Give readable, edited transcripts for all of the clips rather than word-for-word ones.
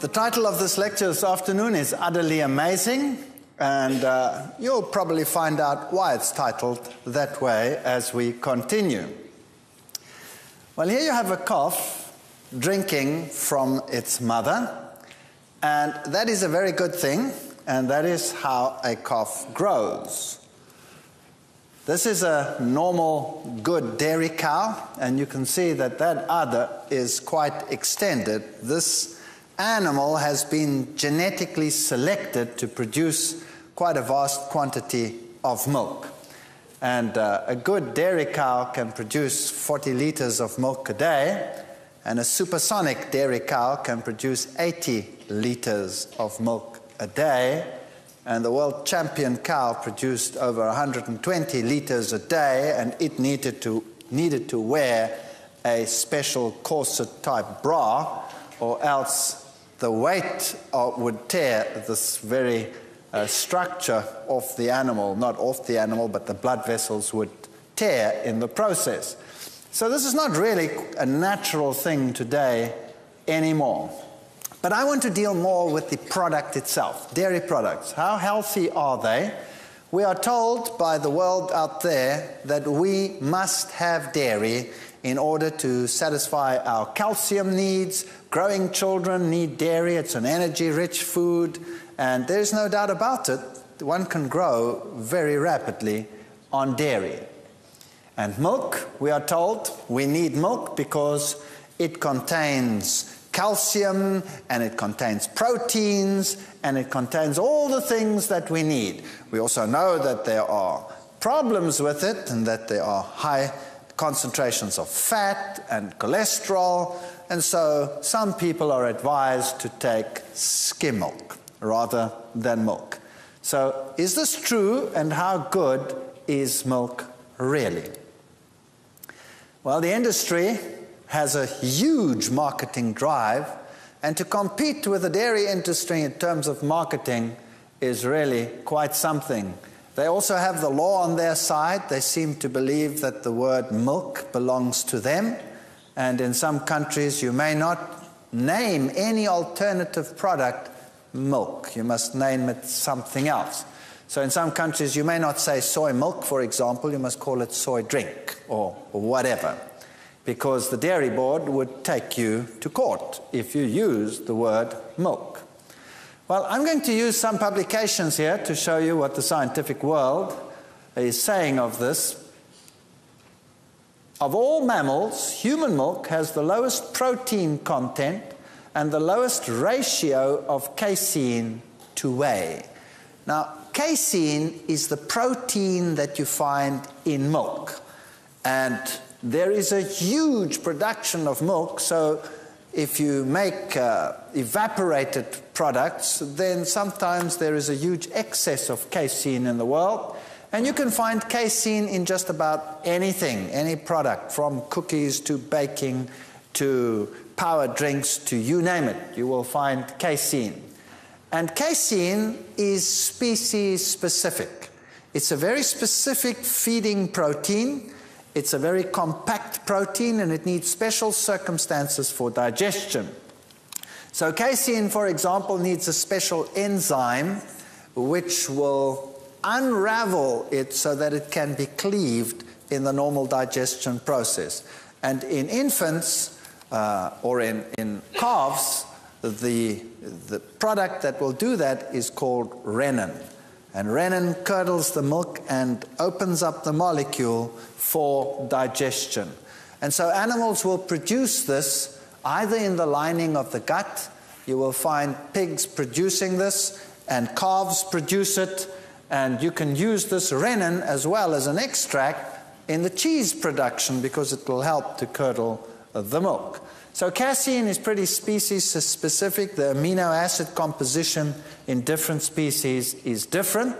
The title of this lecture this afternoon is Utterly Amazing, and you'll probably find out why it's titled that way as we continue. Well, here you have a calf drinking from its mother, and that is a very good thing, and that is how a calf grows. This is a normal, good dairy cow, and you can see that that udder is quite extended. This animal has been genetically selected to produce quite a vast quantity of milk. And a good dairy cow can produce 40 liters of milk a day, and a supersonic dairy cow can produce 80 liters of milk a day, and the world champion cow produced over 120 liters a day, and it needed to wear a special corset-type bra, or else the weight would tear this very structure off the animal, not off the animal, but the blood vessels would tear in the process. So this is not really a natural thing today anymore. But I want to deal more with the product itself, dairy products. How healthy are they? We are told by the world out there that we must have dairy in order to satisfy our calcium needs. Growing children need dairy. It's an energy-rich food, and there's no doubt about it. One can grow very rapidly on dairy. And milk, we are told, we need milk because it contains calcium, and it contains proteins, and it contains all the things that we need. We also know that there are problems with it, and that there are high concentrations of fat and cholesterol, and so some people are advised to take skim milk rather than milk. So is this true, and how good is milk really? Well, the industry has a huge marketing drive, and to compete with the dairy industry in terms of marketing is really quite something. They also have the law on their side. They seem to believe that the word milk belongs to them, and in some countries you may not name any alternative product milk. You must name it something else. So in some countries you may not say soy milk, for example. You must call it soy drink or whatever, because the dairy board would take you to court if you use the word milk. Well, I'm going to use some publications here to show you what the scientific world is saying of this. Of all mammals, human milk has the lowest protein content and the lowest ratio of casein to whey. Now, casein is the protein that you find in milk, and there is a huge production of milk, so if you make evaporated products, then sometimes there is a huge excess of casein in the world, and you can find casein in just about anything, any product, from cookies to baking to power drinks to you name it, you will find casein. And casein is species specific. It's a very specific feeding protein. It's a very compact protein, and it needs special circumstances for digestion. So casein, for example, needs a special enzyme which will unravel it so that it can be cleaved in the normal digestion process. And in infants or in calves, the product that will do that is called renin. And renin curdles the milk and opens up the molecule for digestion. And so animals will produce this either in the lining of the gut. You will find pigs producing this, and calves produce it, And you can use this rennin as well as an extract in the cheese production because it will help to curdle the milk. So casein is pretty species specific. The amino acid composition in different species is different.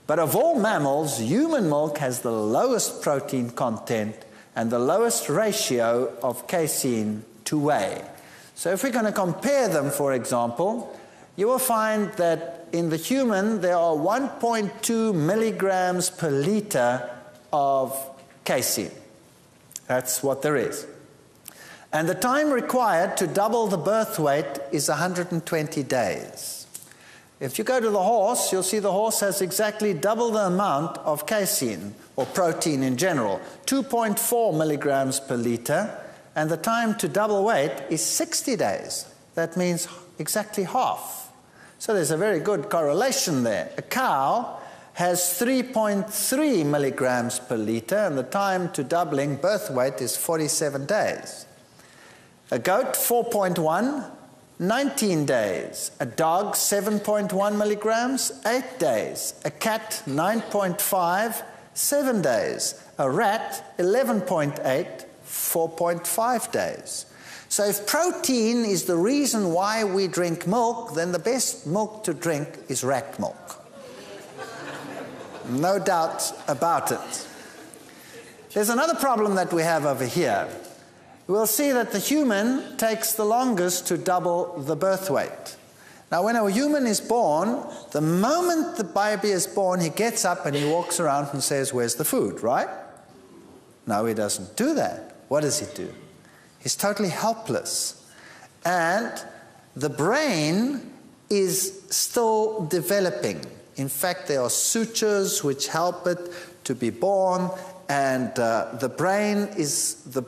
But of all mammals, human milk has the lowest protein content and the lowest ratio of casein to whey. So if we're going to compare them, for example, you will find that in the human there are 1.2 milligrams per liter of casein. That's what there is. And the time required to double the birth weight is 120 days. If you go to the horse, you'll see the horse has exactly double the amount of casein, or protein in general, 2.4 milligrams per liter, and the time to double weight is 60 days. That means exactly half. So there's a very good correlation there. A cow has 3.3 milligrams per liter, and the time to doubling birth weight is 47 days. A goat, 4.1, 19 days. A dog, 7.1 milligrams, 8 days. A cat, 9.5, 7 days. A rat, 11.8, 4.5 days. So if protein is the reason why we drink milk, then the best milk to drink is rat milk. No doubt about it. There's another problem that we have over here. We'll see that the human takes the longest to double the birth weight. Now, when a human is born, the moment the baby is born, he gets up and he walks around and says, "Where's the food?" Right? No, he doesn't do that. What does he do? He's totally helpless. And the brain is still developing. In fact, there are sutures which help it to be born, and the brain is the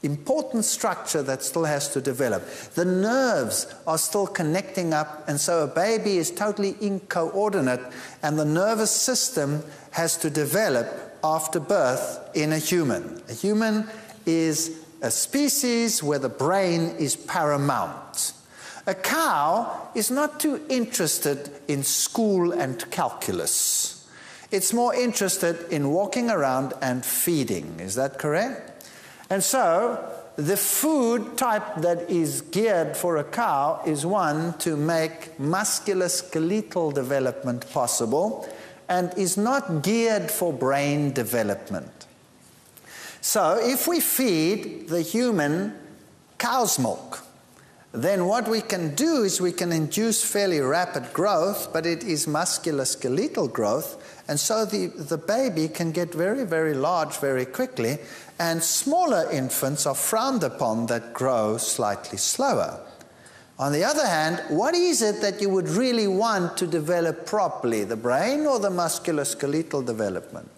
important structure that still has to develop. The nerves are still connecting up, and so a baby is totally incoordinate, and the nervous system has to develop after birth in a human. A human is a species where the brain is paramount. A cow is not too interested in school and calculus. It's more interested in walking around and feeding. Is that correct? And so the food type that is geared for a cow is one to make musculoskeletal development possible and is not geared for brain development. So if we feed the human cow's milk, then what we can do is we can induce fairly rapid growth, but it is musculoskeletal growth, and so the baby can get very, very large very quickly, and smaller infants are frowned upon that grow slightly slower. On the other hand, what is it that you would really want to develop properly, the brain or the musculoskeletal development?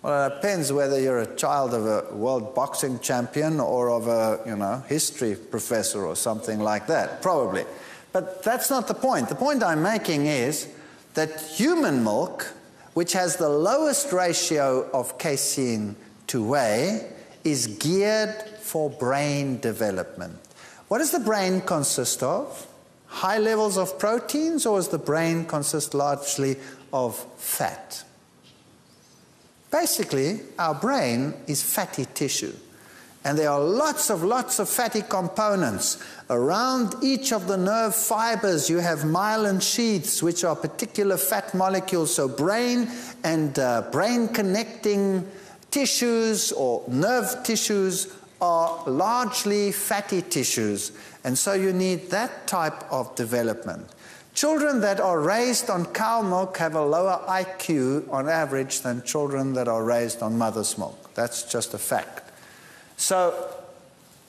Well, it depends whether you're a child of a world boxing champion or of a, history professor or something like that, probably. But that's not the point. The point I'm making is that human milk, which has the lowest ratio of casein to whey, is geared for brain development. What does the brain consist of? High levels of proteins, or does the brain consist largely of fat? Basically, our brain is fatty tissue, and there are lots of fatty components. Around each of the nerve fibers, you have myelin sheaths, which are particular fat molecules. So brain and brain-connecting tissues or nerve tissues are largely fatty tissues, and so you need that type of development. Children that are raised on cow milk have a lower IQ on average than children that are raised on mother's milk. That's just a fact. So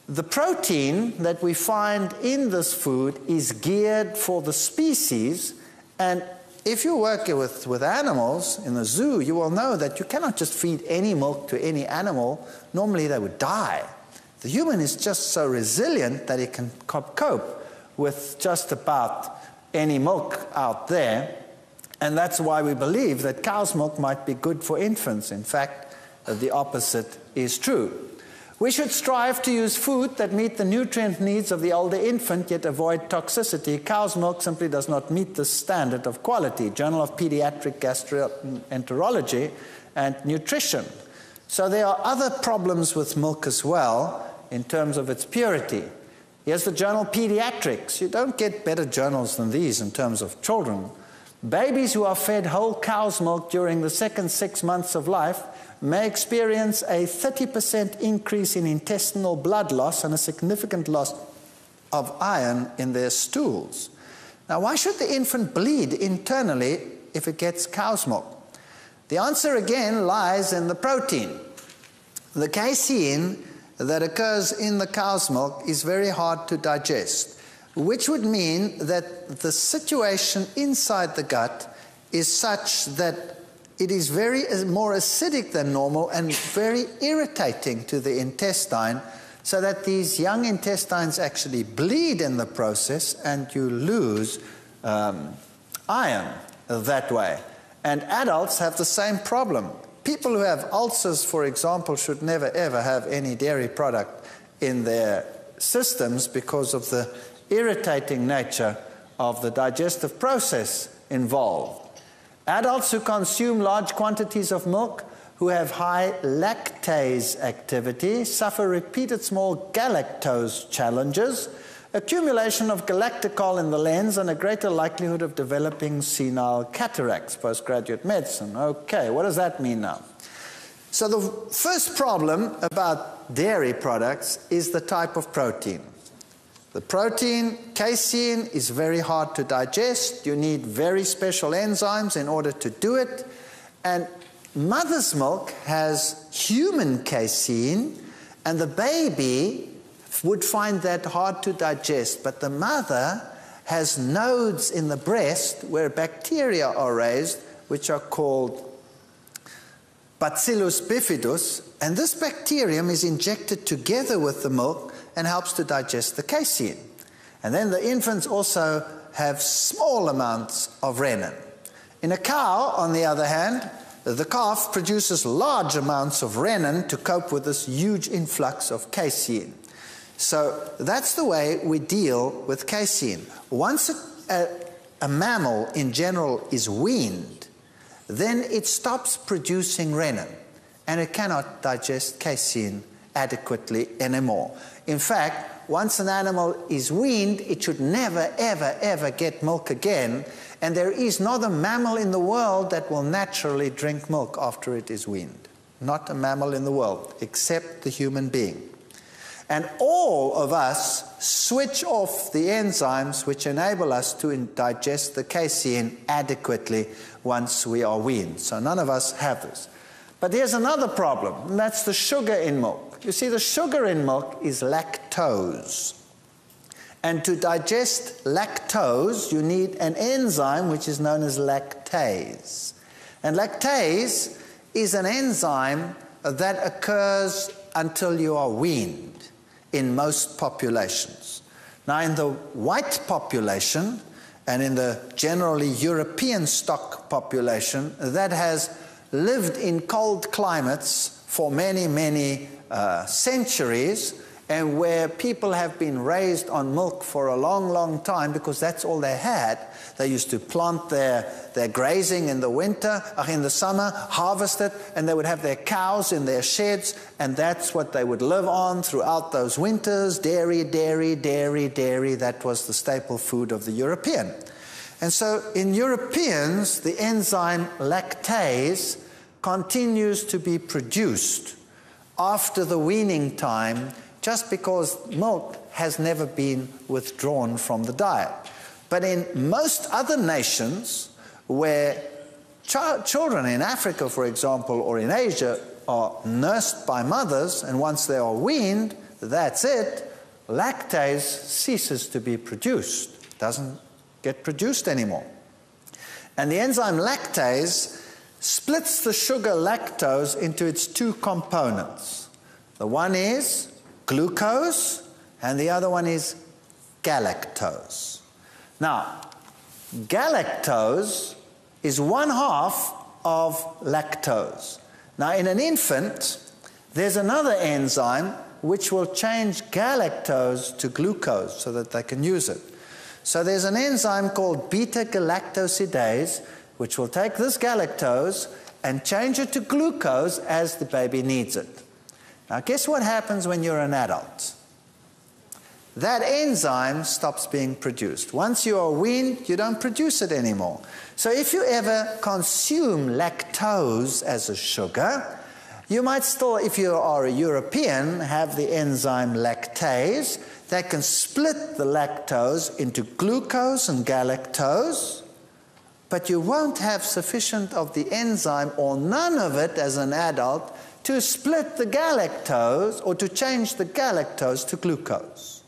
the protein that we find in this food is geared for the species, and if you work with animals in the zoo, you will know that you cannot just feed any milk to any animal. Normally they would die. The human is just so resilient that it can cope with just about any milk out there, and that's why we believe that cow's milk might be good for infants. In fact, the opposite is true. We should strive to use food that meet the nutrient needs of the older infant, yet avoid toxicity. Cow's milk simply does not meet the standard of quality. Journal of Pediatric Gastroenterology and Nutrition. So there are other problems with milk as well in terms of its purity. Here's the journal Pediatrics. You don't get better journals than these in terms of children. Babies who are fed whole cow's milk during the second 6 months of life may experience a 30% increase in intestinal blood loss and a significant loss of iron in their stools. Now, why should the infant bleed internally if it gets cow's milk? The answer again lies in the protein. The casein that occurs in the cow's milk is very hard to digest, which would mean that the situation inside the gut is such that it is more acidic than normal and very irritating to the intestine, so that these young intestines actually bleed in the process and you lose iron that way. And adults have the same problem. People who have ulcers, for example, should never ever have any dairy product in their systems because of the irritating nature of the digestive process involved. Adults who consume large quantities of milk, who have high lactase activity, suffer repeated small galactose challenges, accumulation of galactocol in the lens, and a greater likelihood of developing senile cataracts, postgraduate medicine. Okay, what does that mean now? So the first problem about dairy products is the type of protein. The protein, casein, is very hard to digest. You need very special enzymes in order to do it. And mother's milk has human casein, and the baby would find that hard to digest. But the mother has nodes in the breast where bacteria are raised, which are called Bacillus bifidus, and this bacterium is injected together with the milk and helps to digest the casein. And then the infants also have small amounts of rennin. In a cow, on the other hand, the calf produces large amounts of rennin to cope with this huge influx of casein. So that's the way we deal with casein. Once a mammal in general is weaned, then it stops producing rennin, and it cannot digest casein adequately anymore. In fact, once an animal is weaned, it should never, ever, ever get milk again, and there is not a mammal in the world that will naturally drink milk after it is weaned. Not a mammal in the world, except the human being. And all of us switch off the enzymes which enable us to digest the casein adequately once we are weaned. So none of us have this. But here's another problem, and that's the sugar in milk. You see, the sugar in milk is lactose. And to digest lactose, you need an enzyme which is known as lactase. And lactase is an enzyme that occurs until you are weaned in most populations. Now, in the white population and in the generally European stock population that has lived in cold climates for many, many centuries, and where people have been raised on milk for a long, long time because that's all they had. They used to plant their grazing in the winter, in the summer, harvest it, and they would have their cows in their sheds, and that's what they would live on throughout those winters. Dairy, dairy, dairy, dairy. That was the staple food of the European. And so in Europeans, the enzyme lactase continues to be produced after the weaning time, just because milk has never been withdrawn from the diet. But in most other nations where children in Africa, for example, or in Asia are nursed by mothers, and once they are weaned, that's it, lactase ceases to be produced, doesn't get produced anymore. And the enzyme lactase splits the sugar lactose into its two components. The one is glucose, and the other one is galactose. Now, galactose is 1/2 of lactose. Now, in an infant, there's another enzyme which will change galactose to glucose so that they can use it. So there's an enzyme called beta-galactosidase which will take this galactose and change it to glucose as the baby needs it. Now guess what happens when you're an adult? That enzyme stops being produced. Once you are weaned, you don't produce it anymore. So if you ever consume lactose as a sugar, you might still, if you are a European, have the enzyme lactase that can split the lactose into glucose and galactose, but you won't have sufficient of the enzyme or none of it as an adult to split the galactose or to change the galactose to glucose.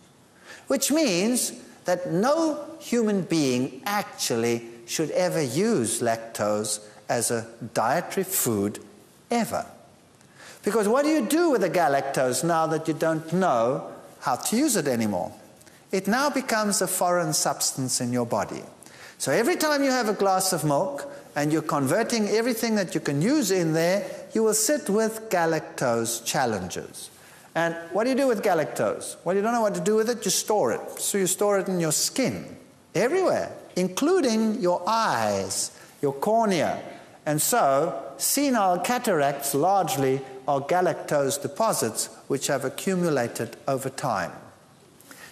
Which means that no human being actually should ever use lactose as a dietary food ever. Because what do you do with the galactose now that you don't know how to use it anymore? It now becomes a foreign substance in your body. So every time you have a glass of milk and you're converting everything that you can use in there, you will sit with galactose challenges. And what do you do with galactose? Well, you don't know what to do with it, you store it. So you store it in your skin, everywhere, including your eyes, your cornea. And so senile cataracts largely are galactose deposits which have accumulated over time.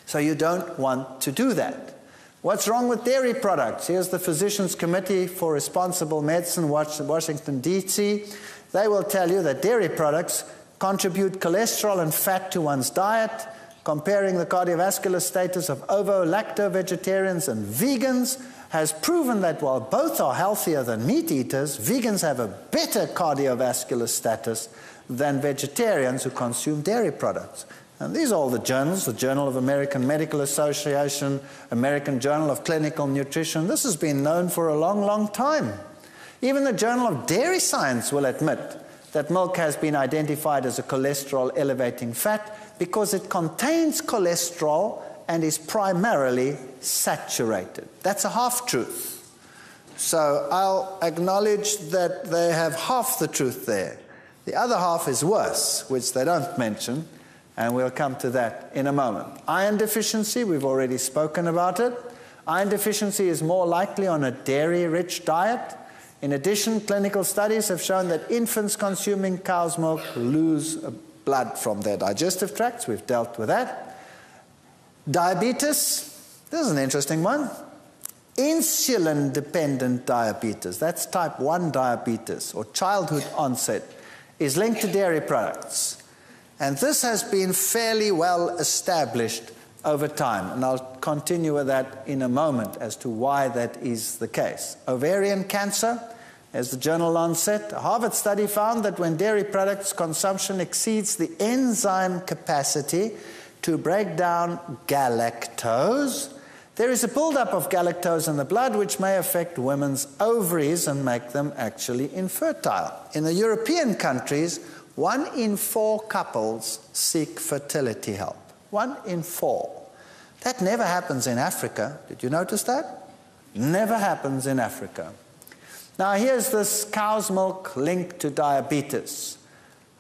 So you don't want to do that. What's wrong with dairy products? Here's the Physicians Committee for Responsible Medicine, Washington, D.C. They will tell you that dairy products contribute cholesterol and fat to one's diet, comparing the cardiovascular status of ovo-lacto-vegetarians and vegans has proven that while both are healthier than meat eaters, vegans have a better cardiovascular status than vegetarians who consume dairy products. And these are all the journals, the Journal of American Medical Association, American Journal of Clinical Nutrition. This has been known for a long, long time. Even the Journal of Dairy Science will admit that milk has been identified as a cholesterol-elevating fat because it contains cholesterol and is primarily saturated. That's a half-truth. So I'll acknowledge that they have half the truth there. The other half is worse, which they don't mention, and we'll come to that in a moment. Iron deficiency, we've already spoken about it. Iron deficiency is more likely on a dairy-rich diet. In addition, clinical studies have shown that infants consuming cow's milk lose blood from their digestive tracts. We've dealt with that. Diabetes, this is an interesting one. Insulin-dependent diabetes, that's type 1 diabetes or childhood onset, is linked to dairy products. And this has been fairly well established over time. And I'll continue with that in a moment as to why that is the case. Ovarian cancer, as the journal Lancet, a Harvard study found that when dairy products consumption exceeds the enzyme capacity to break down galactose, there is a buildup of galactose in the blood which may affect women's ovaries and make them actually infertile. In the European countries, 1 in 4 couples seek fertility help. 1 in 4. That never happens in Africa. Did you notice that? Never happens in Africa. Now here's this cow's milk linked to diabetes.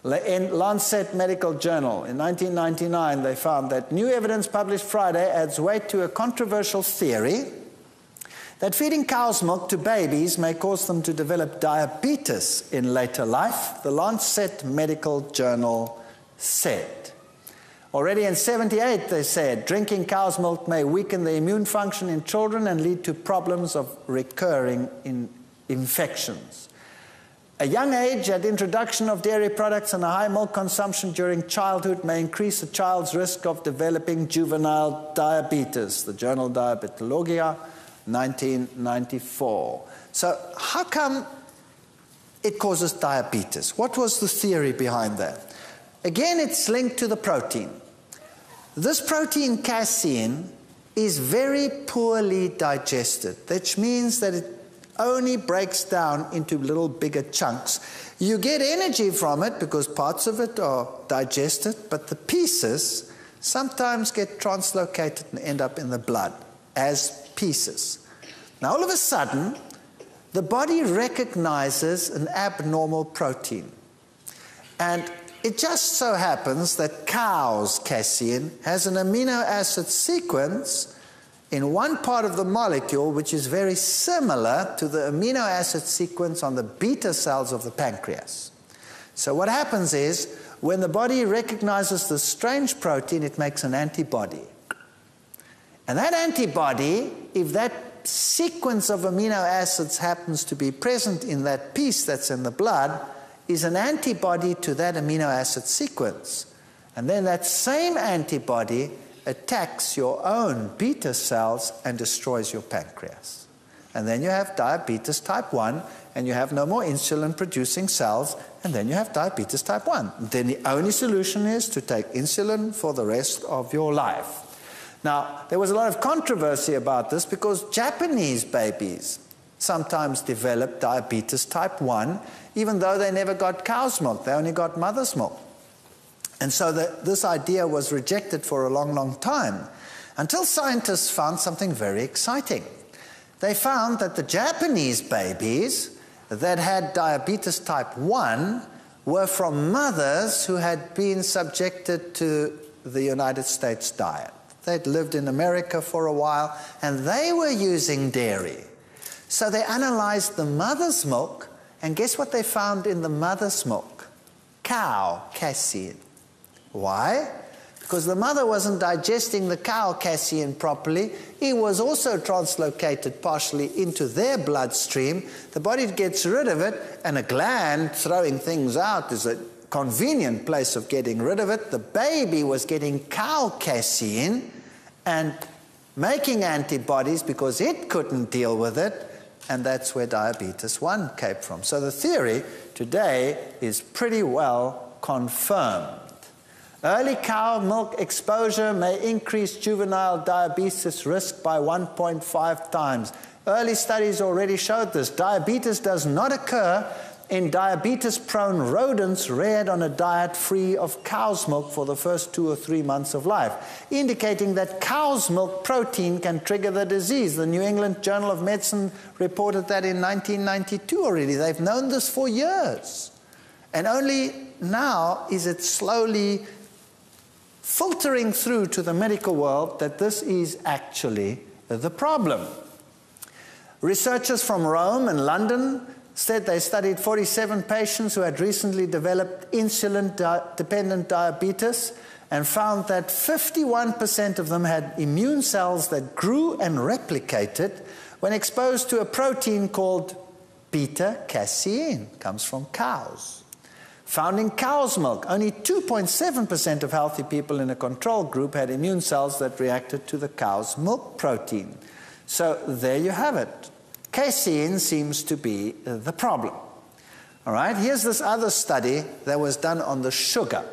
In Lancet Medical Journal in 1999, they found that new evidence published Friday adds weight to a controversial theory that feeding cow's milk to babies may cause them to develop diabetes in later life, the Lancet Medical Journal said. Already in 1978, they said, drinking cow's milk may weaken the immune function in children and lead to problems of recurring infections. A young age at introduction of dairy products and a high milk consumption during childhood may increase a child's risk of developing juvenile diabetes, the journal Diabetologia, 1994. So how come it causes diabetes? What was the theory behind that? Again, it's linked to the protein. This protein casein is very poorly digested, which means that it only breaks down into little bigger chunks. You get energy from it because parts of it are digested, but the pieces sometimes get translocated and end up in the blood as pieces. Now all of a sudden, the body recognizes an abnormal protein. And it just so happens that cow's casein has an amino acid sequence in one part of the molecule which is very similar to the amino acid sequence on the beta cells of the pancreas. So what happens is, when the body recognizes this strange protein, it makes an antibody. And that antibody, if that sequence of amino acids happens to be present in that piece that's in the blood, is an antibody to that amino acid sequence. And then that same antibody attacks your own beta cells and destroys your pancreas. And then you have diabetes type 1, and you have no more insulin-producing cells, and then you have diabetes type 1. Then the only solution is to take insulin for the rest of your life. Now, there was a lot of controversy about this because Japanese babies sometimes develop diabetes type 1, even though they never got cow's milk, they only got mother's milk. And so this idea was rejected for a long, long time, until scientists found something very exciting. They found that the Japanese babies that had diabetes type 1 were from mothers who had been subjected to the United States diet. They'd lived in America for a while, and they were using dairy. So they analyzed the mother's milk, and guess what they found in the mother's milk? Cow casein. Why? Because the mother wasn't digesting the cow casein properly. It was also translocated partially into their bloodstream. The body gets rid of it, and a gland throwing things out is a convenient place of getting rid of it. The baby was getting cow casein and making antibodies because it couldn't deal with it, and that's where diabetes 1 came from. So the theory today is pretty well confirmed. Early cow milk exposure may increase juvenile diabetes risk by 1.5 times. Early studies already showed this. Diabetes does not occur in diabetes-prone rodents reared on a diet free of cow's milk for the first 2 or 3 months of life, indicating that cow's milk protein can trigger the disease. The New England Journal of Medicine reported that in 1992 already. They've known this for years. And only now is it slowly filtering through to the medical world that this is actually the problem. Researchers from Rome and London said they studied 47 patients who had recently developed insulin-dependent diabetes and found that 51% of them had immune cells that grew and replicated when exposed to a protein called beta-casein. Comes from cows. Found in cow's milk, only 2.7% of healthy people in a control group had immune cells that reacted to the cow's milk protein. So there you have it. Casein seems to be the problem. All right, here's this other study that was done on the sugar.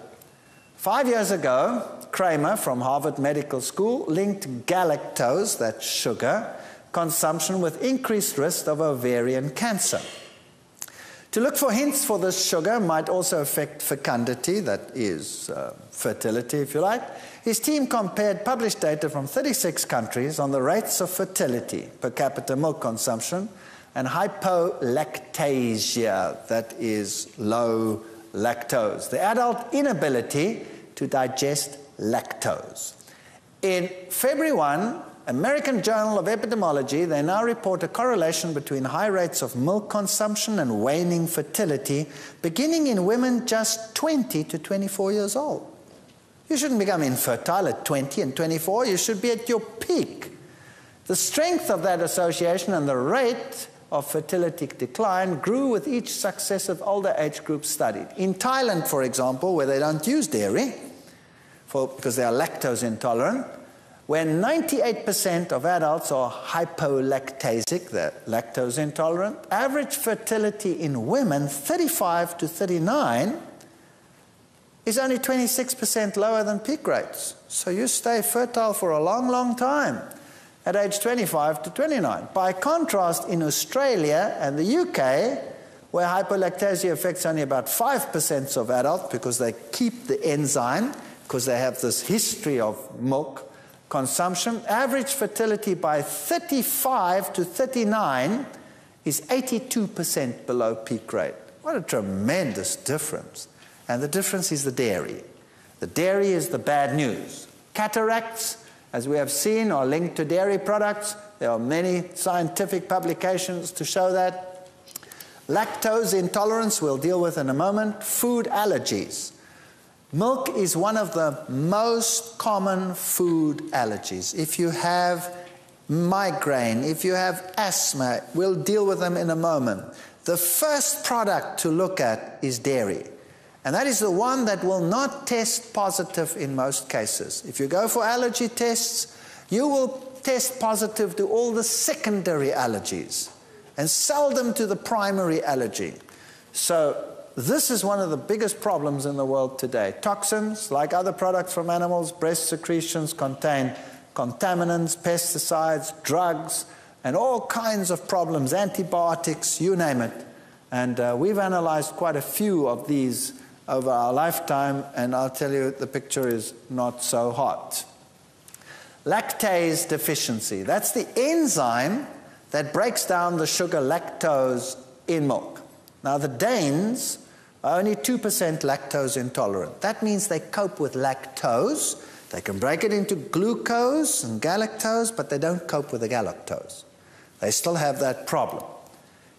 5 years ago, Kramer from Harvard Medical School linked galactose, that's sugar, consumption with increased risk of ovarian cancer. To look for hints for this sugar might also affect fecundity, that is fertility if you like. His team compared published data from 36 countries on the rates of fertility, per capita milk consumption, and hypolactasia, that is low lactose, the adult inability to digest lactose. In February 1, American Journal of Epidemiology, they now report a correlation between high rates of milk consumption and waning fertility, beginning in women just 20 to 24 years old. You shouldn't become infertile at 20 and 24. You should be at your peak. The strength of that association and the rate of fertility decline grew with each successive older age group studied. In Thailand, for example, where they don't use dairy because they are lactose intolerant, where 98% of adults are hypolactasic, they're lactose intolerant, average fertility in women, 35 to 39, is only 26% lower than peak rates. So you stay fertile for a long, long time at age 25 to 29. By contrast, in Australia and the UK, where hypolactasia affects only about 5% of adults because they keep the enzyme, because they have this history of milk consumption, average fertility by 35 to 39 is 82% below peak rate. What a tremendous difference. and the difference is the dairy. The dairy is the bad news. Cataracts, as we have seen, are linked to dairy products. There are many scientific publications to show that. Lactose intolerance, we'll deal with in a moment. Food allergies. Milk is one of the most common food allergies. If you have migraine, if you have asthma, we'll deal with them in a moment. The first product to look at is dairy. And that is the one that will not test positive in most cases. If you go for allergy tests, you will test positive to all the secondary allergies and seldom to the primary allergy. So this is one of the biggest problems in the world today. Toxins, like other products from animals, breast secretions contain contaminants, pesticides, drugs, and all kinds of problems, antibiotics, you name it. And we've analyzed quite a few of these over our lifetime, and I'll tell you the picture is not so hot. Lactase deficiency. That's the enzyme that breaks down the sugar lactose in milk. Now, the Danes are only 2% lactose intolerant. That means they cope with lactose. They can break it into glucose and galactose, but they don't cope with the galactose. They still have that problem.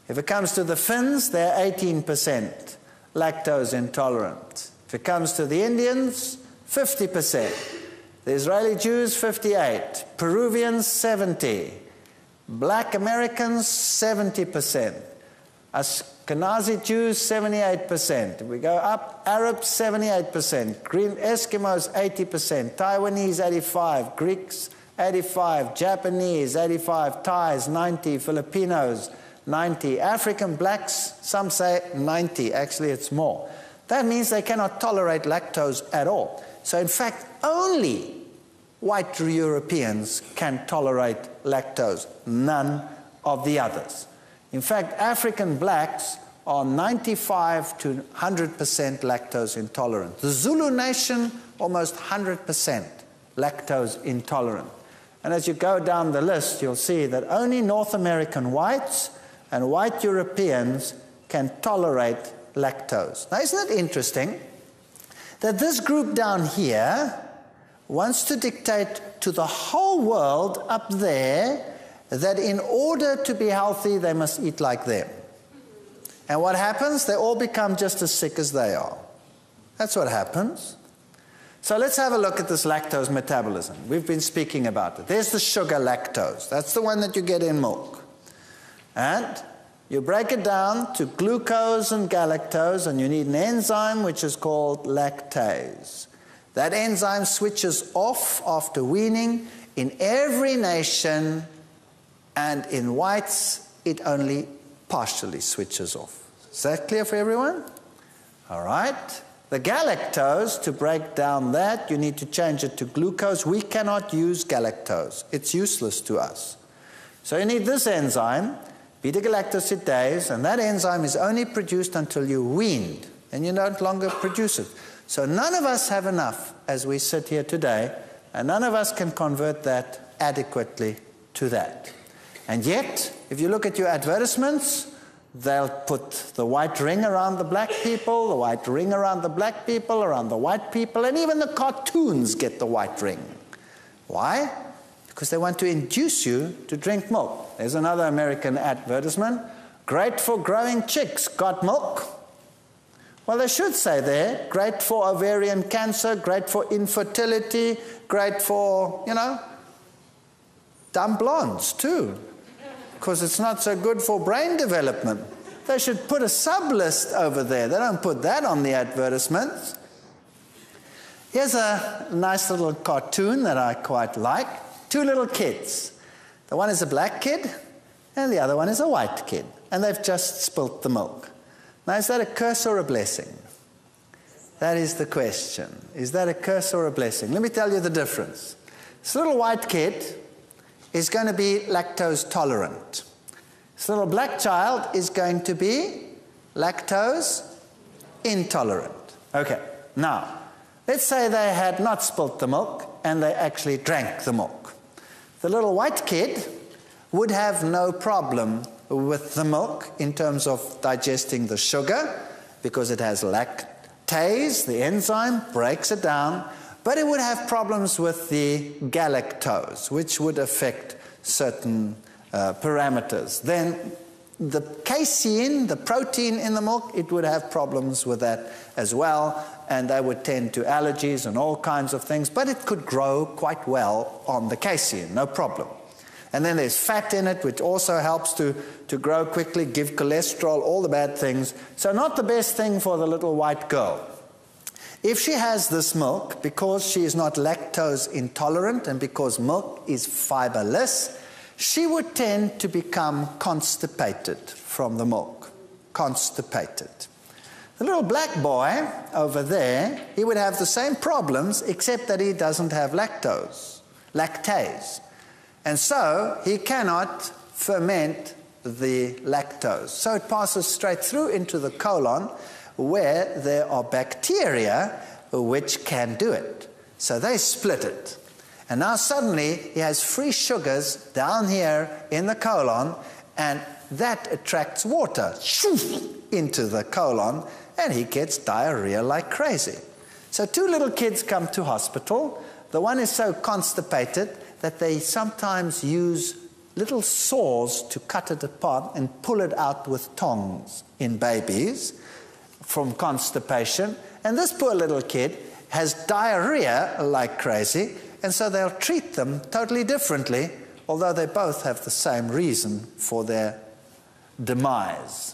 If it comes to the Finns, they're 18% lactose intolerant. If it comes to the Indians, 50%. The Israeli Jews, 58%. Peruvians, 70%. Black Americans, 70%. Ashkenazi Jews, 78%. If we go up, Arabs, 78%. Green Eskimos, 80%. Taiwanese, 85%. Greeks, 85%. Japanese, 85%. Thais, 90%. Filipinos, 90%. African blacks, some say 90%. Actually, it's more. That means they cannot tolerate lactose at all. So, in fact, only white Europeans can tolerate lactose, none of the others. In fact, African blacks are 95 to 100% lactose intolerant. The Zulu nation, almost 100% lactose intolerant. And as you go down the list, you'll see that only North American whites and white Europeans can tolerate lactose. Now, isn't it interesting that this group down here wants to dictate to the whole world up there that in order to be healthy, they must eat like them. And what happens? They all become just as sick as they are. That's what happens. So let's have a look at this lactose metabolism. We've been speaking about it. There's the sugar lactose. That's the one that you get in milk. And you break it down to glucose and galactose, and you need an enzyme which is called lactase. That enzyme switches off after weaning in every nation, and in whites, it only partially switches off. Is that clear for everyone? All right. The galactose, to break down that, you need to change it to glucose. We cannot use galactose. It's useless to us. So you need this enzyme, beta-galactosidase, and that enzyme is only produced until you're weaned, and you no longer produce it. So none of us have enough as we sit here today, and none of us can convert that adequately to that. And yet, if you look at your advertisements, they'll put the white ring around the black people, the white ring around the black people, around the white people, and even the cartoons get the white ring. Why? Because they want to induce you to drink milk. There's another American advertisement. Great for growing chicks. Got milk? Well, they should say there, great for ovarian cancer, great for infertility, great for, dumb blondes too, because it's not so good for brain development. They should put a sub-list over there. They don't put that on the advertisements. Here's a nice little cartoon that I quite like. Two little kids. The one is a black kid, and the other one is a white kid. And they've just spilt the milk. Now, is that a curse or a blessing? That is the question. Is that a curse or a blessing? Let me tell you the difference. This little white kid is going to be lactose tolerant. This little black child is going to be lactose intolerant. Okay, now, let's say they had not spilt the milk and they actually drank the milk. The little white kid would have no problem with the milk in terms of digesting the sugar because it has lactase lactase, the enzyme, breaks it down, but it would have problems with the galactose, which would affect certain parameters. Then the casein, the protein in the milk, it would have problems with that as well, and they would tend to allergies and all kinds of things, but it could grow quite well on the casein, no problem. And then there's fat in it, which also helps to grow quickly, give cholesterol, all the bad things. So not the best thing for the little white girl. If she has this milk, because she is not lactose intolerant and because milk is fiberless, she would tend to become constipated from the milk. Constipated. The little black boy over there, he would have the same problems, except that he doesn't have lactase. And so he cannot ferment the lactose. So it passes straight through into the colon, where there are bacteria which can do it. So they split it. And now suddenly he has free sugars down here in the colon, and that attracts water into the colon, and he gets diarrhea like crazy. So two little kids come to hospital. The one is so constipated that they sometimes use little saws to cut it apart and pull it out with tongs in babies from constipation. And this poor little kid has diarrhea like crazy, and so they'll treat them totally differently, although they both have the same reason for their demise.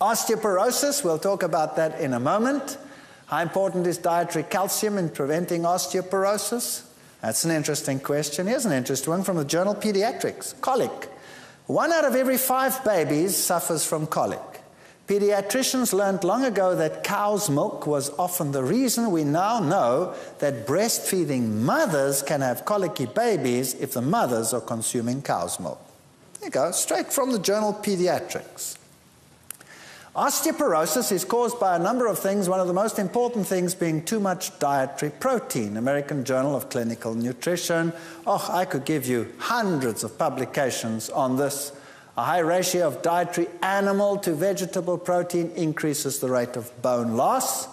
Osteoporosis, we'll talk about that in a moment. How important is dietary calcium in preventing osteoporosis? That's an interesting question. Here's an interesting one from the journal Pediatrics. Colic. 1 out of every 5 babies suffers from colic. Pediatricians learned long ago that cow's milk was often the reason. We now know that breastfeeding mothers can have colicky babies if the mothers are consuming cow's milk. There you go, straight from the journal Pediatrics. Osteoporosis is caused by a number of things, one of the most important things being too much dietary protein. American Journal of Clinical Nutrition. Oh, I could give you hundreds of publications on this. A high ratio of dietary animal to vegetable protein increases the rate of bone loss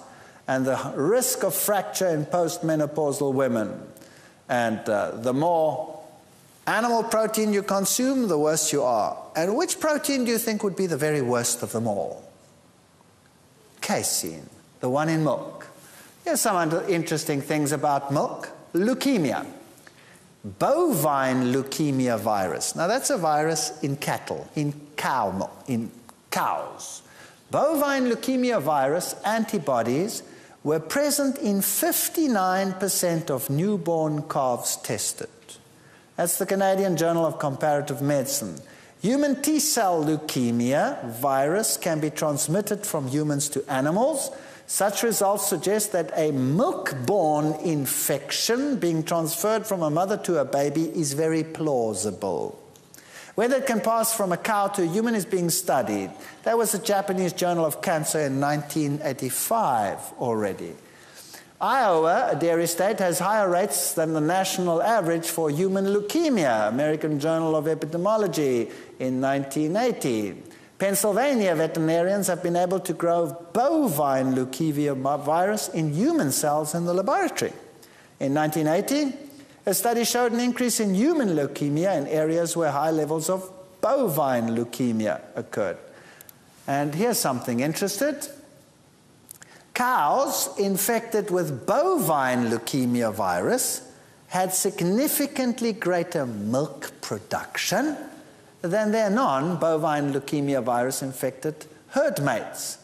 and the risk of fracture in postmenopausal women. And the more animal protein you consume, the worse you are. And which protein do you think would be the very worst of them all? Casein, the one in milk. Here's some interesting things about milk. Leukemia. Bovine leukemia virus. Now that's a virus in cattle, in cow milk, in cows. Bovine leukemia virus antibodies were present in 59% of newborn calves tested. That's the Canadian Journal of Comparative Medicine. Human T-cell leukemia virus can be transmitted from humans to animals. Such results suggest that a milk-borne infection being transferred from a mother to a baby is very plausible. Whether it can pass from a cow to a human is being studied. That was the Japanese Journal of Cancer in 1985 already. Iowa, a dairy state, has higher rates than the national average for human leukemia, American Journal of Epidemiology in 1980. Pennsylvania veterinarians have been able to grow bovine leukemia virus in human cells in the laboratory. In 1980, a study showed an increase in human leukemia in areas where high levels of bovine leukemia occurred. And here's something interesting. Cows infected with bovine leukemia virus had significantly greater milk production than their non-bovine leukemia virus-infected herd mates,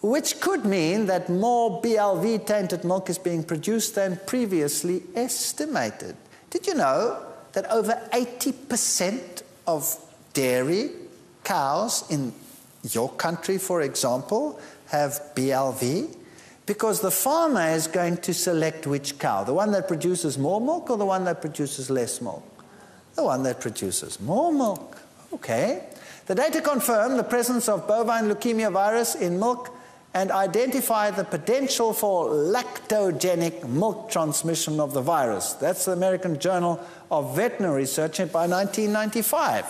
which could mean that more BLV-tainted milk is being produced than previously estimated. Did you know that over 80% of dairy cows in your country, for example, have BLV? Because the farmer is going to select which cow, the one that produces more milk or the one that produces less milk? The one that produces more milk. Okay. The data confirm the presence of bovine leukemia virus in milk and identify the potential for lactogenic milk transmission of the virus. That's the American Journal of Veterinary Research by 1995.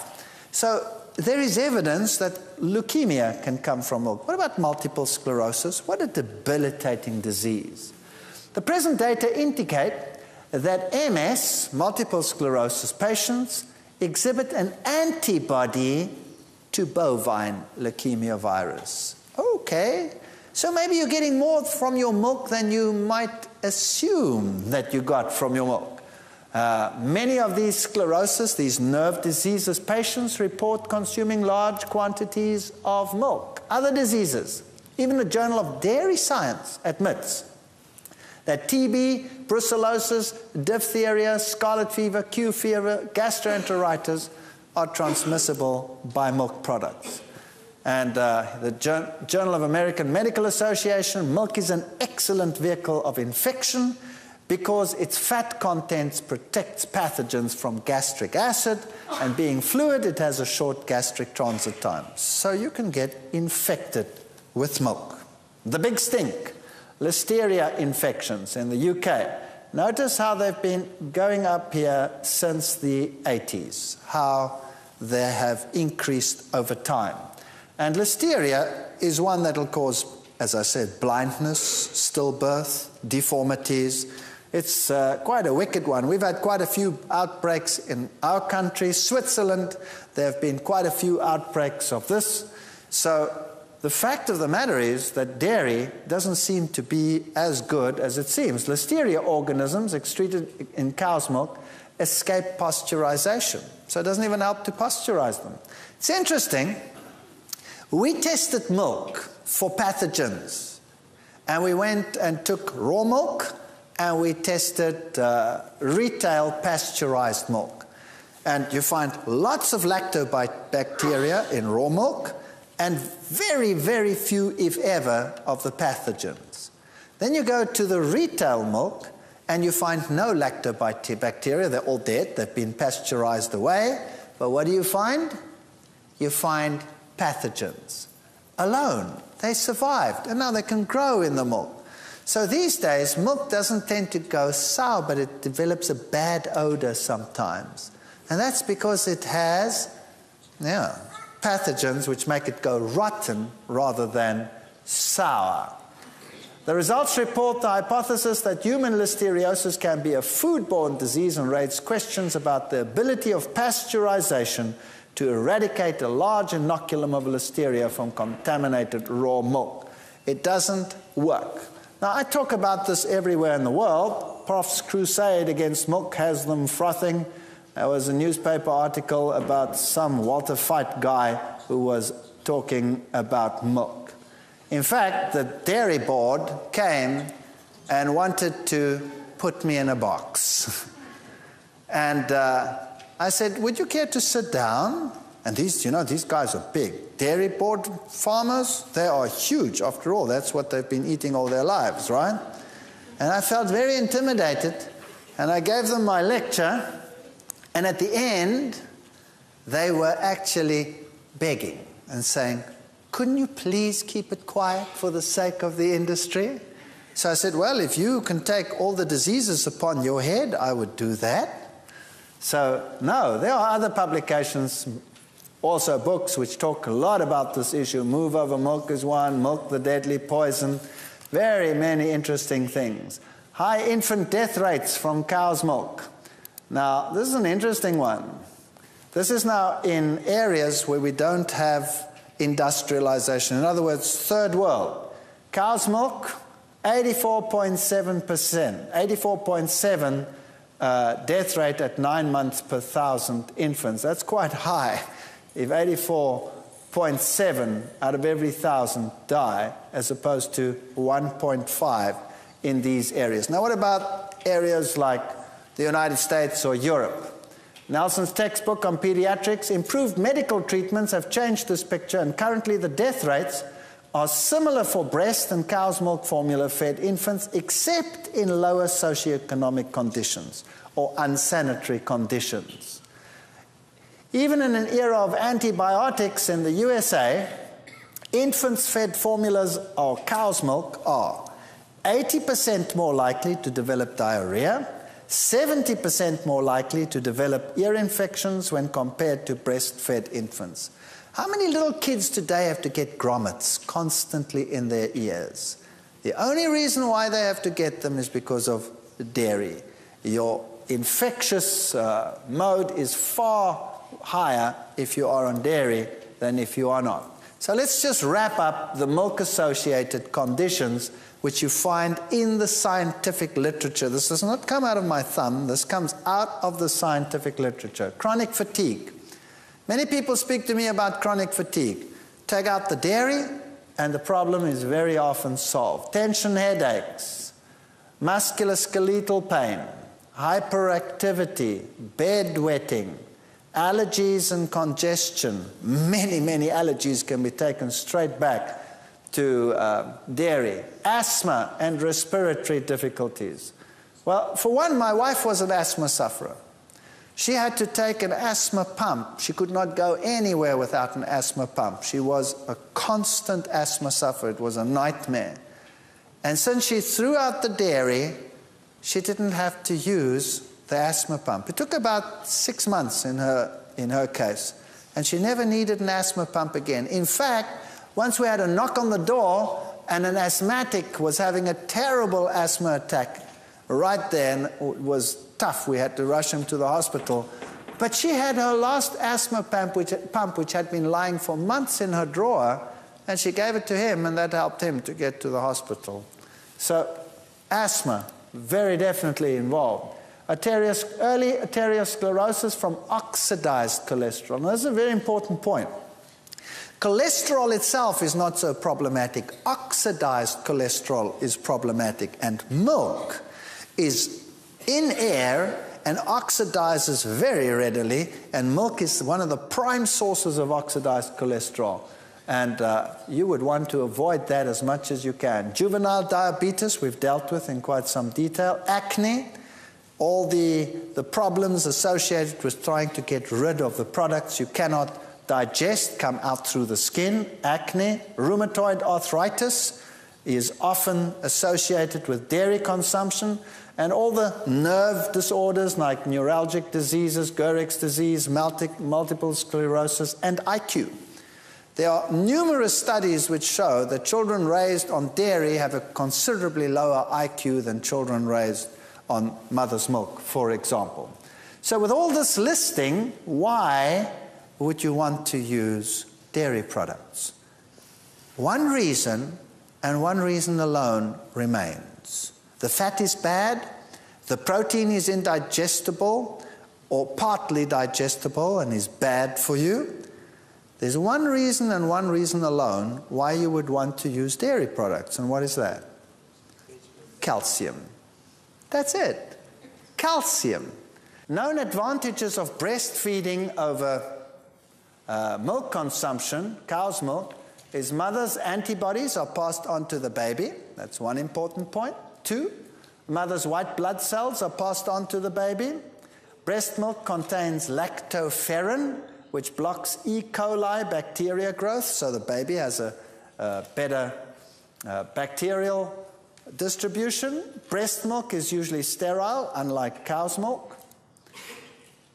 So there is evidence that leukemia can come from milk. What about multiple sclerosis? What a debilitating disease. The present data indicate that MS, multiple sclerosis patients, exhibit an antibody to bovine leukemia virus. Okay, so maybe you're getting more from your milk than you might assume that you got from your milk. Many of these sclerosis, these nerve diseases patients report consuming large quantities of milk. Other diseases, even the Journal of Dairy Science admits that TB, brucellosis, diphtheria, scarlet fever, Q fever, gastroenteritis are transmissible by milk products. And the Journal of American Medical Association, milk is an excellent vehicle of infection because its fat contents protects pathogens from gastric acid, and being fluid, it has a short gastric transit time. So you can get infected with milk. The big stink, listeria infections in the UK. Notice how they've been going up here since the 80s, how they have increased over time. And listeria is one that will cause, as I said, blindness, stillbirth, deformities. It's quite a wicked one. We've had quite a few outbreaks in our country. Switzerland, there have been quite a few outbreaks of this. So the fact of the matter is that dairy doesn't seem to be as good as it seems. Listeria organisms excreted in cow's milk escape pasteurization. So it doesn't even help to pasteurize them. It's interesting. We tested milk for pathogens. And we went and took raw milk and we tested retail pasteurized milk. And you find lots of lactobacteria in raw milk and very, very few, if ever, of the pathogens. Then you go to the retail milk and you find no lactobacteria. They're all dead. They've been pasteurized away. But what do you find? You find pathogens alone. They survived, and now they can grow in the milk. So these days, milk doesn't tend to go sour, but it develops a bad odor sometimes. And that's because it has pathogens which make it go rotten rather than sour. The results report the hypothesis that human listeriosis can be a foodborne disease and raise questions about the ability of pasteurization to eradicate a large inoculum of listeria from contaminated raw milk. It doesn't work. Now, I talk about this everywhere in the world. Prof's crusade against milk has them frothing. There was a newspaper article about some Walter Fight guy who was talking about milk. In fact, the dairy board came and wanted to put me in a box. And I said, would you care to sit down? And these guys are big. Dairy board farmers, they are huge. After all, that's what they've been eating all their lives, right? And I felt very intimidated, and I gave them my lecture, and at the end, they were actually begging and saying, couldn't you please keep it quiet for the sake of the industry? So I said, well, if you can take all the diseases upon your head, I would do that. So, no, there are other publications, also books, which talk a lot about this issue. Move Over Milk is one, Milk the Deadly Poison, very many interesting things. High infant death rates from cow's milk. Now, this is an interesting one. This is now in areas where we don't have industrialization. In other words, third world. Cow's milk, 84.7%, 84.7 death rate at 9 months per 1,000 infants. That's quite high. If 84.7 out of every 1,000 die, as opposed to 1.5 in these areas. Now, what about areas like the United States or Europe? Nelson's textbook on pediatrics, improved medical treatments have changed this picture, and currently the death rates are similar for breast and cow's milk formula-fed infants, except in lower socioeconomic conditions or unsanitary conditions. Even in an era of antibiotics in the USA, infants fed formulas or cow's milk are 80% more likely to develop diarrhea, 70% more likely to develop ear infections when compared to breastfed infants. How many little kids today have to get grommets constantly in their ears? The only reason why they have to get them is because of dairy. Your infectious mode is far higher if you are on dairy than if you are not. So let's just wrap up the milk-associated conditions which you find in the scientific literature. This does not come out of my thumb. This comes out of the scientific literature. Chronic fatigue. Many people speak to me about chronic fatigue. Take out the dairy, and the problem is very often solved. Tension headaches, musculoskeletal pain, hyperactivity, bedwetting, allergies and congestion. Many, many allergies can be taken straight back to dairy. Asthma and respiratory difficulties. Well, for one, my wife was an asthma sufferer. She had to take an asthma pump. She could not go anywhere without an asthma pump. She was a constant asthma sufferer. It was a nightmare. And since she threw out the dairy, she didn't have to use the asthma pump. It took about 6 months in her case, and she never needed an asthma pump again. In fact, once we had a knock on the door, and an asthmatic was having a terrible asthma attack right there, and it was tough. We had to rush him to the hospital. But she had her last asthma pump, which had been lying for months in her drawer, and she gave it to him, and that helped him to get to the hospital. So asthma, very definitely involved. Early arteriosclerosis from oxidized cholesterol. Now, this is a very important point. Cholesterol itself is not so problematic. Oxidized cholesterol is problematic, and milk is in air and oxidizes very readily, and milk is one of the prime sources of oxidized cholesterol. And you would want to avoid that as much as you can. Juvenile diabetes, we've dealt with in quite some detail. Acne, all the problems associated with trying to get rid of the products you cannot digest come out through the skin. Acne, rheumatoid arthritis is often associated with dairy consumption, and all the nerve disorders like neuralgic diseases, Gehrich's disease, multiple sclerosis, and IQ. There are numerous studies which show that children raised on dairy have a considerably lower IQ than children raised on mother's milk, for example. So with all this listing, why would you want to use dairy products? One reason, and one reason alone, remains. The fat is bad, the protein is indigestible or partly digestible and is bad for you. There's one reason and one reason alone why you would want to use dairy products, and what is that? Calcium. That's it. Calcium. Known advantages of breastfeeding over milk consumption, cow's milk, is mother's antibodies are passed on to the baby. That's one important point. 2, mother's white blood cells are passed on to the baby. Breast milk contains lactoferrin, which blocks E. coli bacteria growth, so the baby has a better bacterial distribution. Breast milk is usually sterile, unlike cow's milk.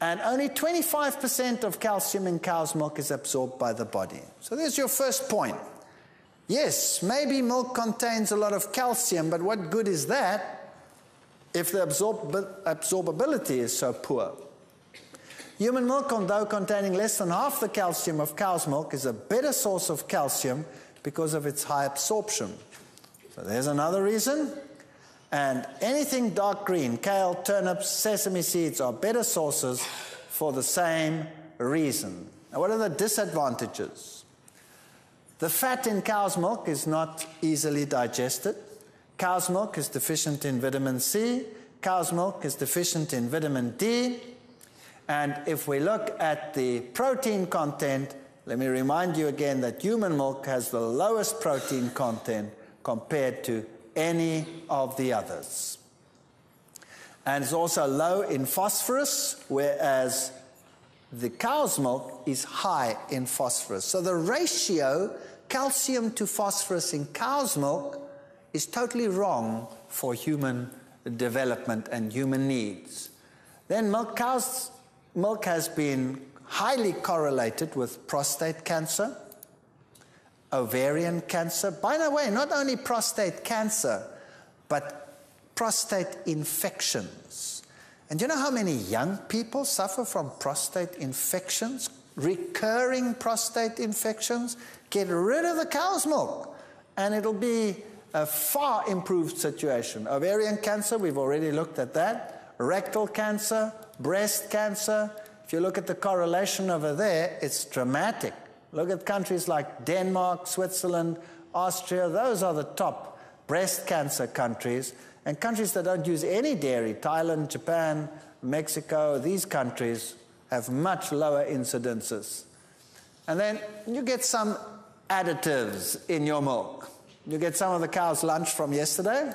And only 25% of calcium in cow's milk is absorbed by the body. So there's your first point. Yes, maybe milk contains a lot of calcium, but what good is that if the absorbability is so poor? Human milk, although containing less than half the calcium of cow's milk, is a better source of calcium because of its high absorption. So there's another reason. And anything dark green, kale, turnips, sesame seeds, are better sources for the same reason. Now, what are the disadvantages? The fat in cow's milk is not easily digested. Cow's milk is deficient in vitamin C. Cow's milk is deficient in vitamin D. And if we look at the protein content, let me remind you again that human milk has the lowest protein content compared to any of the others. And it's also low in phosphorus, whereas the cow's milk is high in phosphorus. So the ratio calcium to phosphorus in cow's milk is totally wrong for human development and human needs. Then cow's milk has been highly correlated with prostate cancer, ovarian cancer. By the way, not only prostate cancer, but prostate infections. And you know how many young people suffer from prostate infections, recurring prostate infections? Get rid of the cow's milk, and it'll be a far improved situation. Ovarian cancer, we've already looked at that. Rectal cancer, breast cancer. If you look at the correlation over there, it's dramatic. Look at countries like Denmark, Switzerland, Austria. Those are the top breast cancer countries. And countries that don't use any dairy, Thailand, Japan, Mexico, these countries have much lower incidences. And then you get some additives in your milk. You get some of the cow's lunch from yesterday.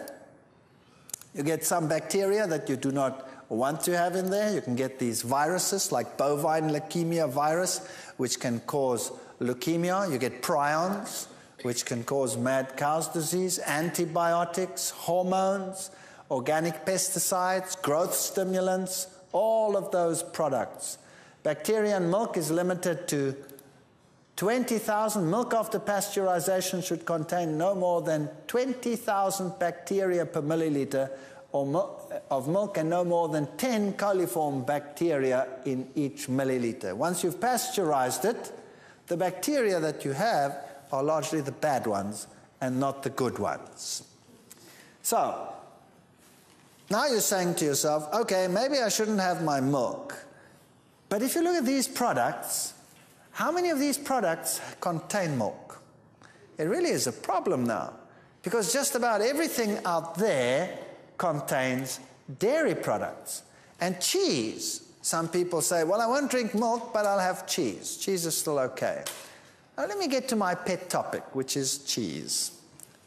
You get some bacteria that you do not want to have in there. You can get these viruses like bovine leukemia virus, which can cause leukemia. You get prions, which can cause mad cow's disease, antibiotics, hormones, organic pesticides, growth stimulants, all of those products. Bacteria in milk is limited to 20,000. Milk after pasteurization should contain no more than 20,000 bacteria per milliliter of milk and no more than 10 coliform bacteria in each milliliter. Once you've pasteurized it, the bacteria that you have are largely the bad ones and not the good ones. So, now you're saying to yourself, okay, maybe I shouldn't have my milk. But if you look at these products, how many of these products contain milk? It really is a problem now, because just about everything out there contains dairy products. And cheese, some people say, well, I won't drink milk, but I'll have cheese. Cheese is still okay. Now let me get to my pet topic, which is cheese.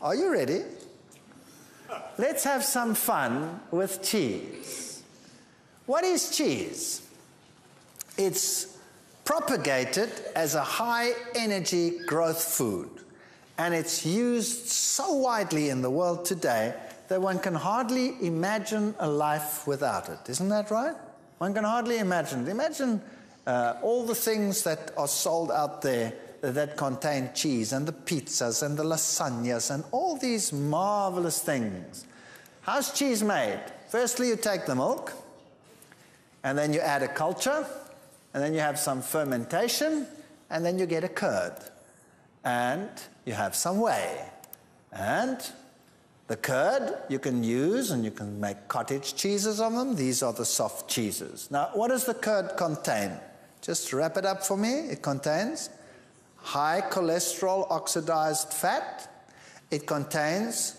Are you ready? Let's have some fun with cheese. What is cheese? It's propagated as a high-energy growth food, and it's used so widely in the world today that one can hardly imagine a life without it. Isn't that right? One can hardly imagine it. Imagine all the things that are sold out there that contain cheese, and the pizzas and the lasagnas and all these marvelous things. How's cheese made? Firstly, you take the milk, and then you add a culture, and then you have some fermentation, and then you get a curd. And you have some whey. And the curd you can use, and you can make cottage cheeses of them. These are the soft cheeses. Now, what does the curd contain? Just wrap it up for me. It contains high cholesterol oxidized fat. It contains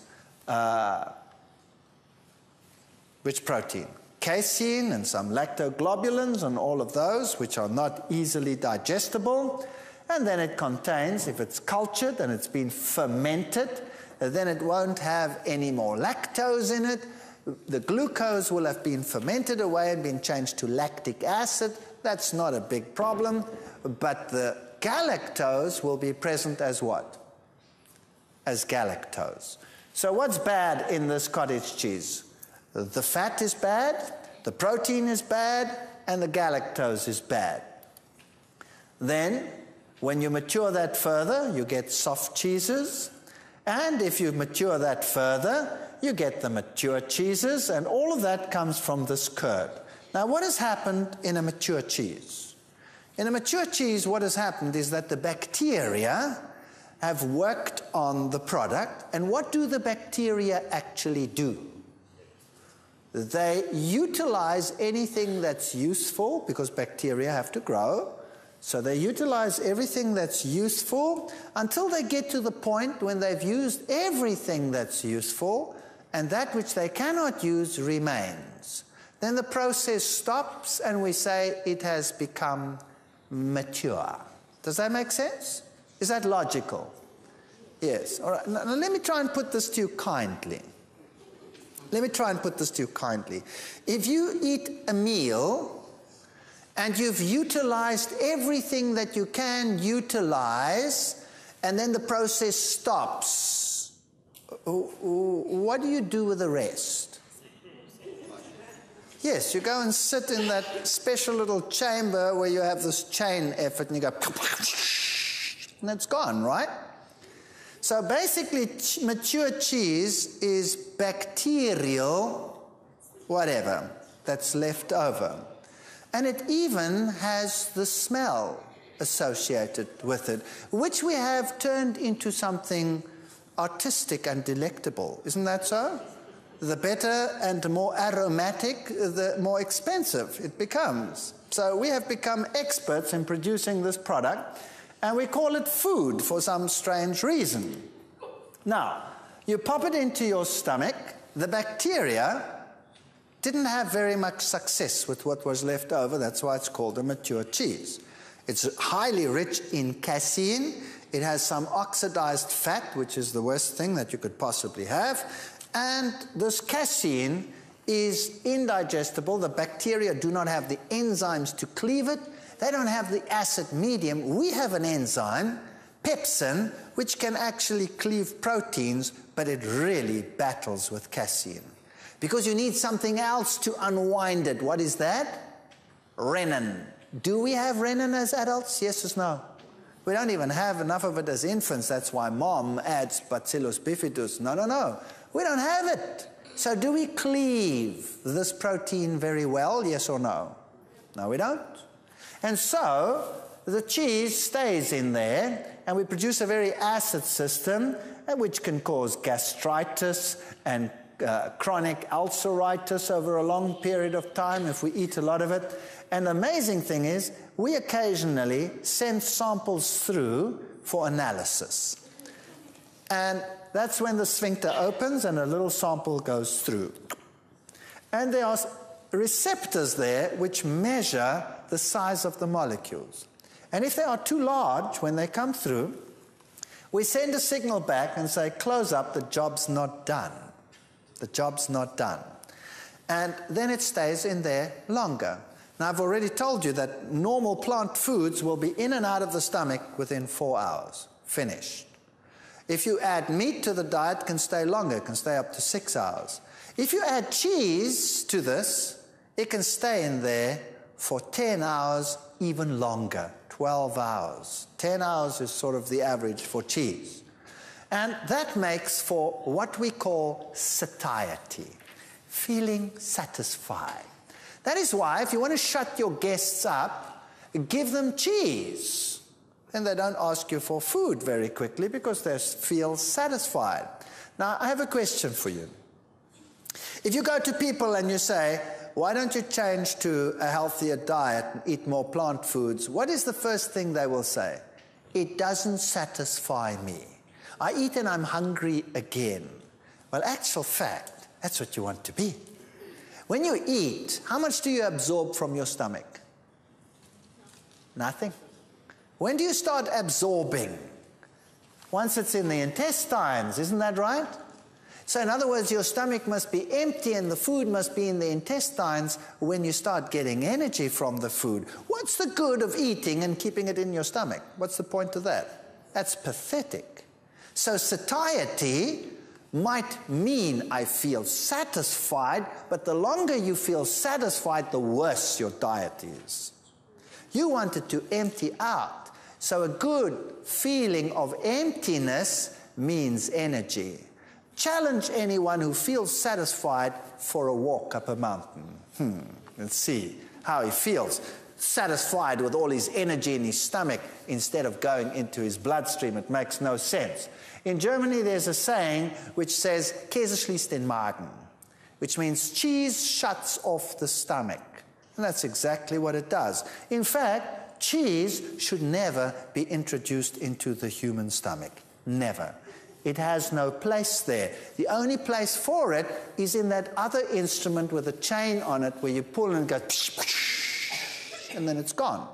which protein? Casein and some lactoglobulins and all of those, which are not easily digestible. And then it contains, if it's cultured and it's been fermented, then it won't have any more lactose in it. The glucose will have been fermented away and been changed to lactic acid. That's not a big problem. But the galactose will be present as what? As galactose. So what's bad in this cottage cheese? The fat is bad, the protein is bad, and the galactose is bad. Then, when you mature that further, you get soft cheeses. And if you mature that further, you get the mature cheeses, and all of that comes from this curd. Now, what has happened in a mature cheese? In a mature cheese, what has happened is that the bacteria have worked on the product, and what do the bacteria actually do? They utilize anything that's useful, because bacteria have to grow. So they utilize everything that's useful until they get to the point when they've used everything that's useful, and that which they cannot use remains. Then the process stops, and we say it has become mature. Does that make sense? Is that logical? Yes. All right. Now let me try and put this to you kindly. Let me try and put this to you kindly. If you eat a meal and you've utilized everything that you can utilize, and then the process stops, what do you do with the rest? Yes, you go and sit in that special little chamber where you have this chain effort and you go, and it's gone, right? So basically, mature cheese is bacterial, whatever, that's left over. And it even has the smell associated with it, which we have turned into something artistic and delectable. Isn't that so? The better and the more aromatic, the more expensive it becomes. So we have become experts in producing this product, and we call it food for some strange reason. Now, you pop it into your stomach. The bacteria didn't have very much success with what was left over. That's why it's called a mature cheese. It's highly rich in casein. It has some oxidized fat, which is the worst thing that you could possibly have. And this casein is indigestible. The bacteria do not have the enzymes to cleave it. They don't have the acid medium. We have an enzyme, pepsin, which can actually cleave proteins, but it really battles with casein. Because you need something else to unwind it. What is that? Renin. Do we have renin as adults? Yes or no? We don't even have enough of it as infants. That's why mom adds Bacillus bifidus. No. We don't have it. So do we cleave this protein very well? Yes or no? No, we don't. And so the cheese stays in there, and we produce a very acid system, which can cause gastritis and chronic ulceritis over a long period of time if we eat a lot of it. And the amazing thing is, we occasionally send samples through for analysis. And that's when the sphincter opens and a little sample goes through. And there are receptors there which measure the size of the molecules. And if they are too large when they come through, we send a signal back and say, close up, the job's not done. The job's not done. And then it stays in there longer. Now, I've already told you that normal plant foods will be in and out of the stomach within 4 hours. Finished. If you add meat to the diet, it can stay longer. It can stay up to 6 hours. If you add cheese to this, it can stay in there for 10 hours, even longer, 12 hours. 10 hours is sort of the average for cheese. And that makes for what we call satiety, feeling satisfied. That is why if you want to shut your guests up, give them cheese. Then they don't ask you for food very quickly because they feel satisfied. Now, I have a question for you. If you go to people and you say, why don't you change to a healthier diet and eat more plant foods? What is the first thing they will say? It doesn't satisfy me. I eat and I'm hungry again. Well, actual fact, that's what you want to be. When you eat, how much do you absorb from your stomach? Nothing. When do you start absorbing? Once it's in the intestines, isn't that right? So in other words, your stomach must be empty and the food must be in the intestines when you start getting energy from the food. What's the good of eating and keeping it in your stomach? What's the point of that? That's pathetic. So satiety might mean I feel satisfied, but the longer you feel satisfied, the worse your diet is. You want it to empty out. So a good feeling of emptiness means energy. Challenge anyone who feels satisfied for a walk up a mountain. Let's see how he feels. Satisfied with all his energy in his stomach instead of going into his bloodstream. It makes no sense. In Germany, there's a saying which says, Käse schließt den Magen, which means cheese shuts off the stomach. And that's exactly what it does. In fact, cheese should never be introduced into the human stomach. Never. It has no place there. The only place for it is in that other instrument with a chain on it where you pull and go, and then it's gone.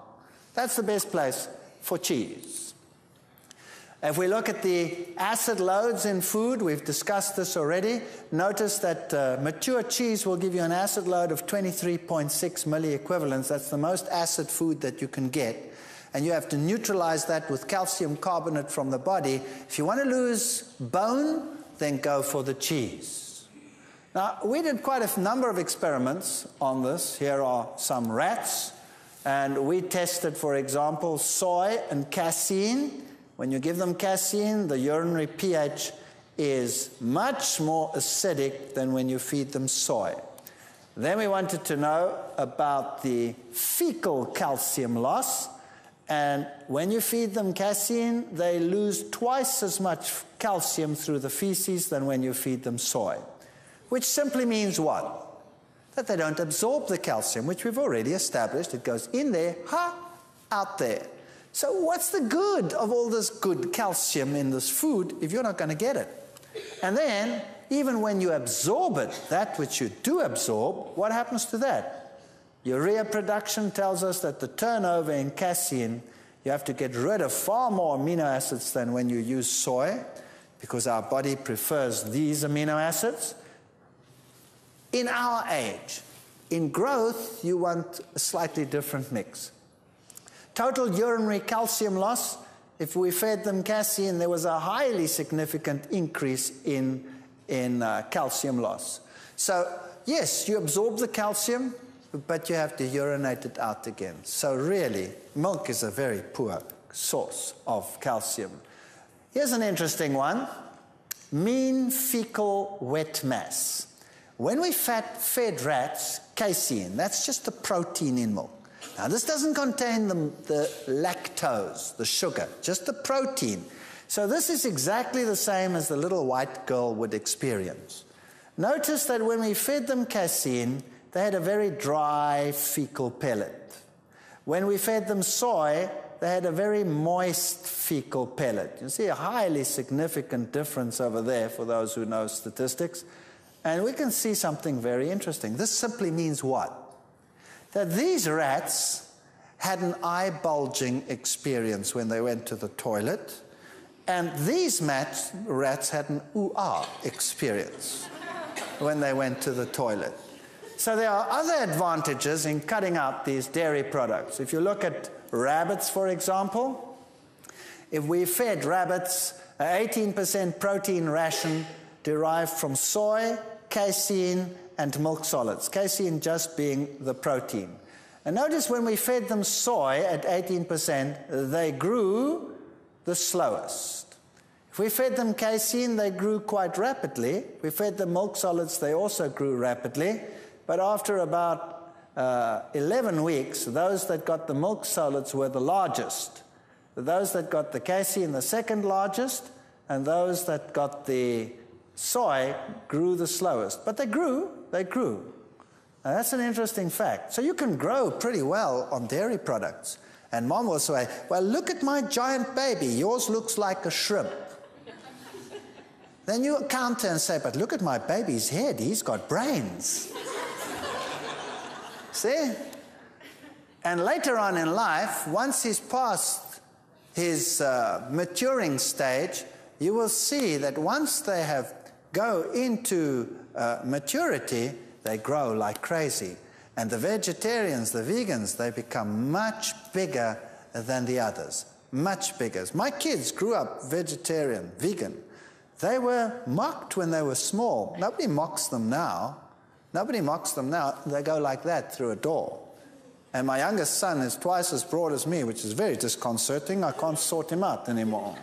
That's the best place for cheese. If we look at the acid loads in food, we've discussed this already. Notice that mature cheese will give you an acid load of 23.6 milliequivalents. That's the most acid food that you can get. And you have to neutralize that with calcium carbonate from the body. If you want to lose bone, then go for the cheese. Now, we did quite a number of experiments on this. Here are some rats. And we tested, for example, soy and casein. When you give them casein, the urinary pH is much more acidic than when you feed them soy. Then we wanted to know about the fecal calcium loss. And when you feed them casein, they lose twice as much calcium through the feces than when you feed them soy. Which simply means what? That they don't absorb the calcium, which we've already established. It goes in there, out there. So what's the good of all this good calcium in this food if you're not going to get it? And then, even when you absorb it, that which you do absorb, what happens to that? Urea production tells us that the turnover in casein, you have to get rid of far more amino acids than when you use soy, because our body prefers these amino acids. In our age, in growth, you want a slightly different mix. Total urinary calcium loss, if we fed them casein, there was a highly significant increase in calcium loss. So, yes, you absorb the calcium, but you have to urinate it out again. So really, milk is a very poor source of calcium. Here's an interesting one. Mean fecal wet mass. When we fed rats casein, that's just the protein in milk. Now, this doesn't contain the lactose, the sugar, just the protein. So this is exactly the same as the little white girl would experience. Notice that when we fed them casein, they had a very dry fecal pellet. When we fed them soy, they had a very moist fecal pellet. You see a highly significant difference over there for those who know statistics. And we can see something very interesting. This simply means what? That these rats had an eye bulging experience when they went to the toilet, and these rats had an ooh-ah experience when they went to the toilet. So there are other advantages in cutting out these dairy products. If you look at rabbits, for example, if we fed rabbits an 18% protein ration derived from soy, casein, and milk solids, casein just being the protein. And notice when we fed them soy at 18%, they grew the slowest. If we fed them casein, they grew quite rapidly. If we fed them milk solids, they also grew rapidly. But after about 11 weeks, those that got the milk solids were the largest. Those that got the casein, the second largest, and those that got the soy grew the slowest. But they grew. Now, that's an interesting fact. So you can grow pretty well on dairy products. And Mom will say, well, look at my giant baby. Yours looks like a shrimp. Then you counter and say, but look at my baby's head. He's got brains. See? And later on in life, once he's past his maturing stage, you will see that once they go into maturity, they grow like crazy. And the vegetarians, the vegans, they become much bigger than the others. Much bigger. My kids grew up vegetarian, vegan. They were mocked when they were small. Nobody mocks them now. Nobody mocks them now. They go like that through a door. And my youngest son is twice as broad as me, which is very disconcerting. I can't sort him out anymore.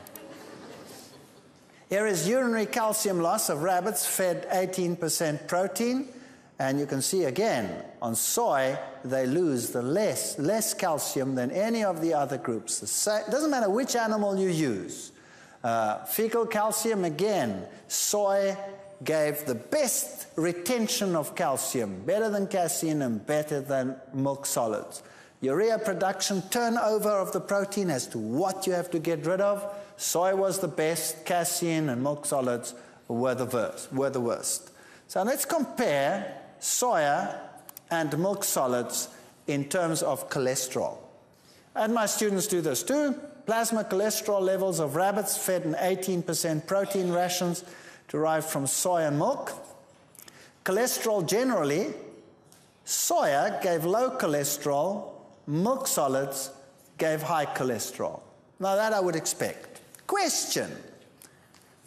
Here is urinary calcium loss of rabbits fed 18% protein. And you can see again, on soy, they lose the less calcium than any of the other groups. It doesn't matter which animal you use. Fecal calcium, again, soy gave the best retention of calcium, better than casein and better than milk solids. Urea production, turnover of the protein as to what you have to get rid of. Soy was the best, casein and milk solids were the worst. So let's compare soya and milk solids in terms of cholesterol. And my students do this too. Plasma cholesterol levels of rabbits fed in 18% protein rations derived from soy and milk. Cholesterol generally, soya gave low cholesterol, milk solids gave high cholesterol. Now that I would expect. Question.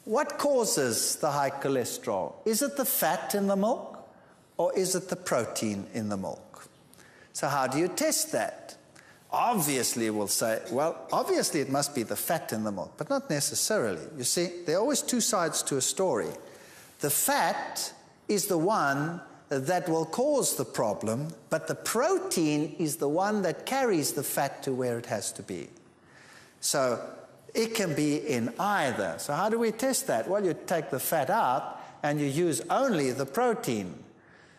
What causes the high cholesterol? Is it the fat in the milk or is it the protein in the milk? So how do you test that? Obviously, we'll say, well, obviously it must be the fat in the milk, but not necessarily. You see, there are always two sides to a story. The fat is the one that will cause the problem, but the protein is the one that carries the fat to where it has to be. So it can be in either. So how do we test that? Well, you take the fat out and you use only the protein.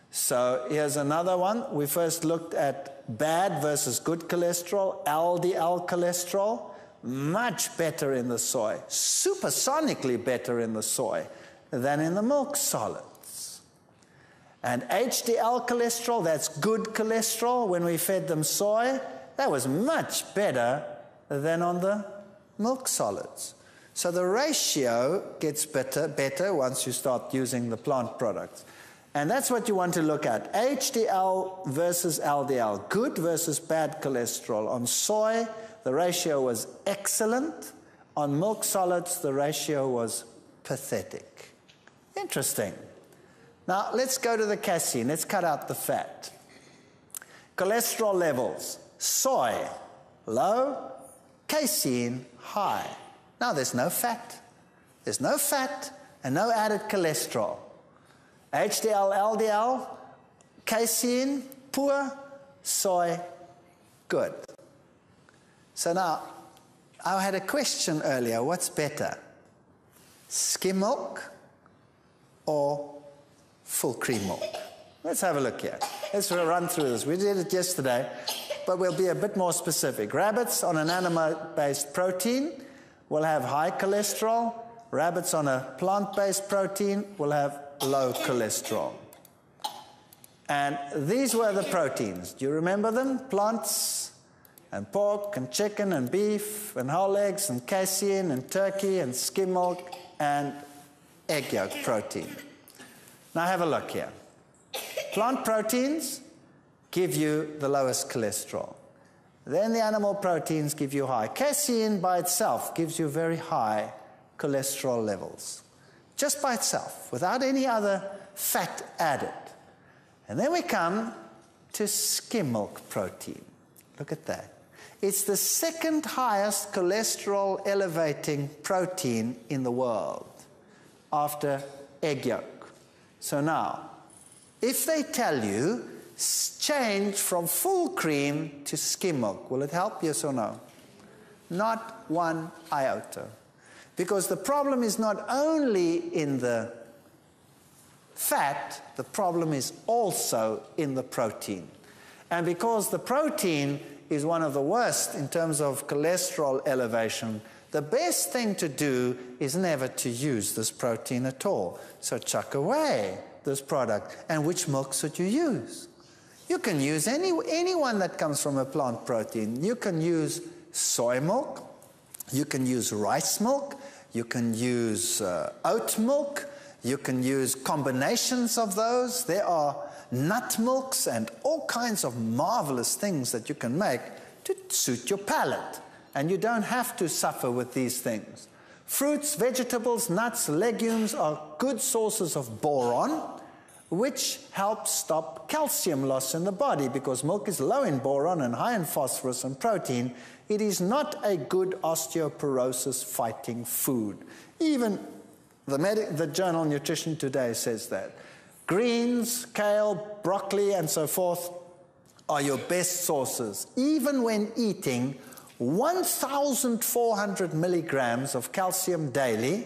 So here's another one. We first looked at bad versus good cholesterol, LDL cholesterol, much better in the soy, supersonically better in the soy than in the milk solids. And HDL cholesterol, that's good cholesterol, when we fed them soy, that was much better than on the milk solids. So the ratio gets better once you start using the plant products. And that's what you want to look at. HDL versus LDL, good versus bad cholesterol. On soy, the ratio was excellent. On milk solids, the ratio was pathetic. Interesting. Now, let's go to the casein. Let's cut out the fat. Cholesterol levels. Soy, low. Casein, high. Now, there's no fat. There's no fat and no added cholesterol. HDL, LDL, casein, poor, soy, good. So now, I had a question earlier. What's better? Skim milk or full cream milk? Let's have a look here. Let's run through this. We did it yesterday, but we'll be a bit more specific. Rabbits on an animal-based protein will have high cholesterol. Rabbits on a plant-based protein will have low cholesterol. And these were the proteins. Do you remember them? Plants and pork and chicken and beef and whole eggs and casein and turkey and skim milk and egg yolk protein. Now have a look here. Plant proteins give you the lowest cholesterol. Then the animal proteins give you high. Casein by itself gives you very high cholesterol levels. Just by itself, without any other fat added. And then we come to skim milk protein. Look at that. It's the second highest cholesterol elevating protein in the world after egg yolk. So now, if they tell you change from full cream to skim milk, will it help, yes or no? Not one iota. Because the problem is not only in the fat, the problem is also in the protein. And because the protein is one of the worst in terms of cholesterol elevation, the best thing to do is never to use this protein at all. So chuck away this product. And which milk should you use? You can use any one that comes from a plant protein. You can use soy milk. You can use rice milk. You can use oat milk. You can use combinations of those. There are nut milks and all kinds of marvelous things that you can make to suit your palate. And you don't have to suffer with these things. Fruits, vegetables, nuts, legumes are good sources of boron, which helps stop calcium loss in the body. Because milk is low in boron and high in phosphorus and protein, it is not a good osteoporosis-fighting food. Even the journal Nutrition Today says that. Greens, kale, broccoli, and so forth are your best sources. Even when eating 1,400 milligrams of calcium daily,